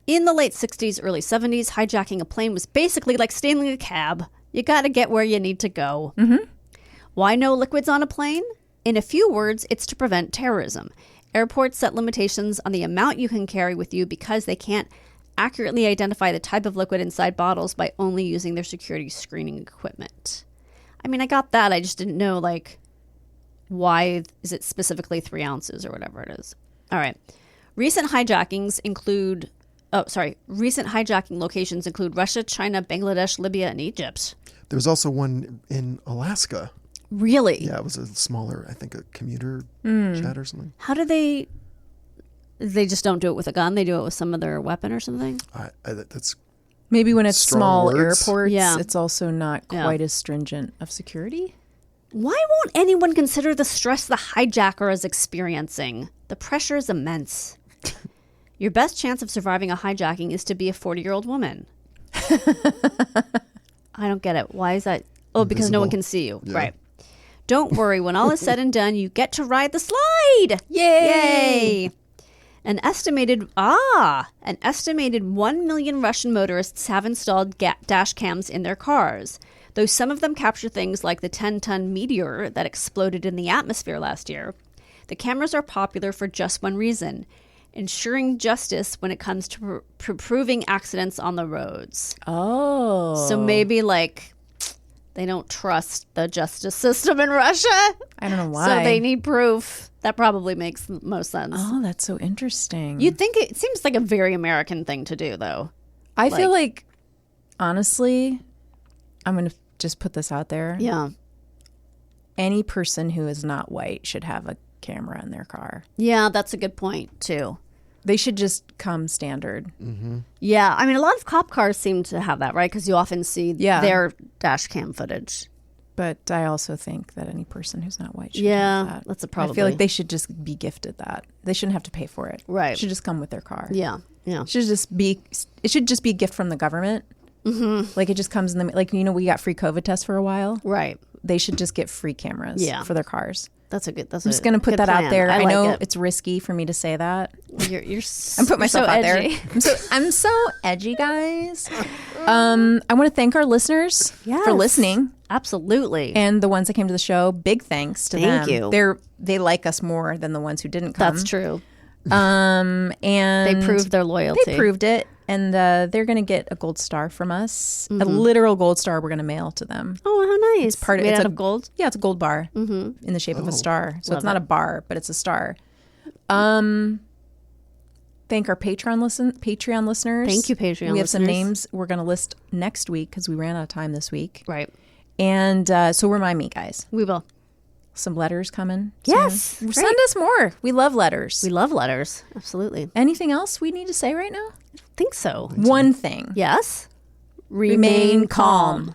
In the late 60s, early 70s, hijacking a plane was basically like stealing a cab. You got to get where you need to go. Mm-hmm. Why no liquids on a plane? In a few words, it's to prevent terrorism. Airports set limitations on the amount you can carry with you because they can't accurately identify the type of liquid inside bottles by only using their security screening equipment. I mean, I got that. I just didn't know, like, why is it specifically 3 ounces or whatever it is. All right. Recent hijacking locations include Russia, China, Bangladesh, Libya, and Egypt. There was also one in Alaska. Really? Yeah, it was a smaller, I think, a commuter jet or something. How do they just don't do it with a gun? They do it with some other weapon or something? That's maybe when it's small words. airports, Yeah. it's also not quite as stringent of security. Why won't anyone consider the stress the hijacker is experiencing? The pressure is immense. Your best chance of surviving a hijacking is to be a 40-year-old woman. I don't get it. Why is that? Oh, because no one can see you. Yeah. Right. Don't worry. When all is said and done, you get to ride the slide. Yay! An estimated 1 million Russian motorists have installed dash cams in their cars. Though some of them capture things like the 10-ton meteor that exploded in the atmosphere last year, the cameras are popular for just one reason: ensuring justice when it comes to proving accidents on the roads. Oh. So maybe, like, they don't trust the justice system in Russia. I don't know why. So they need proof. That probably makes the most sense. Oh, that's so interesting. You'd think it seems like a very American thing to do, though. I feel like, honestly, I'm going to just put this out there. Yeah. Any person who is not white should have a camera in their car. Yeah, that's a good point, too. They should just come standard. Mm-hmm. Yeah, I mean, a lot of cop cars seem to have that, right? Because you often see their dash cam footage. But I also think that any person who's not white should have that. That's a problem. I feel like they should just be gifted that. They shouldn't have to pay for it. Right. It should just come with their car. Yeah, yeah. It should just be a gift from the government. Mm-hmm. Like it just comes in the, like, you know, we got free COVID tests for a while. Right. They should just get free cameras for their cars. I'm just going to put that plan. out there. I know like it's risky for me to say that. You're I'm putting myself so out edgy. there. I'm so edgy, guys. I want to thank our listeners for listening. Absolutely. And the ones that came to the show, big thanks to them. Thank you. They like us more than the ones who didn't come. That's true. And they proved their loyalty. They proved it. And they're going to get a gold star from us. A literal gold star we're going to mail to them. Oh, how nice. It's part Made of out of gold? Yeah, it's a gold bar in the shape of a star. So it's not a bar, but it's a star. Thank our Patreon listeners. Thank you, Patreon listeners. We have some names we're going to list next week because we ran out of time this week. Right. And so remind me, guys. We will. Some letters coming. Yes. Send us more. We love letters. We love letters. Absolutely. Anything else we need to say right now? I think so. One thing. Yes. Remain calm.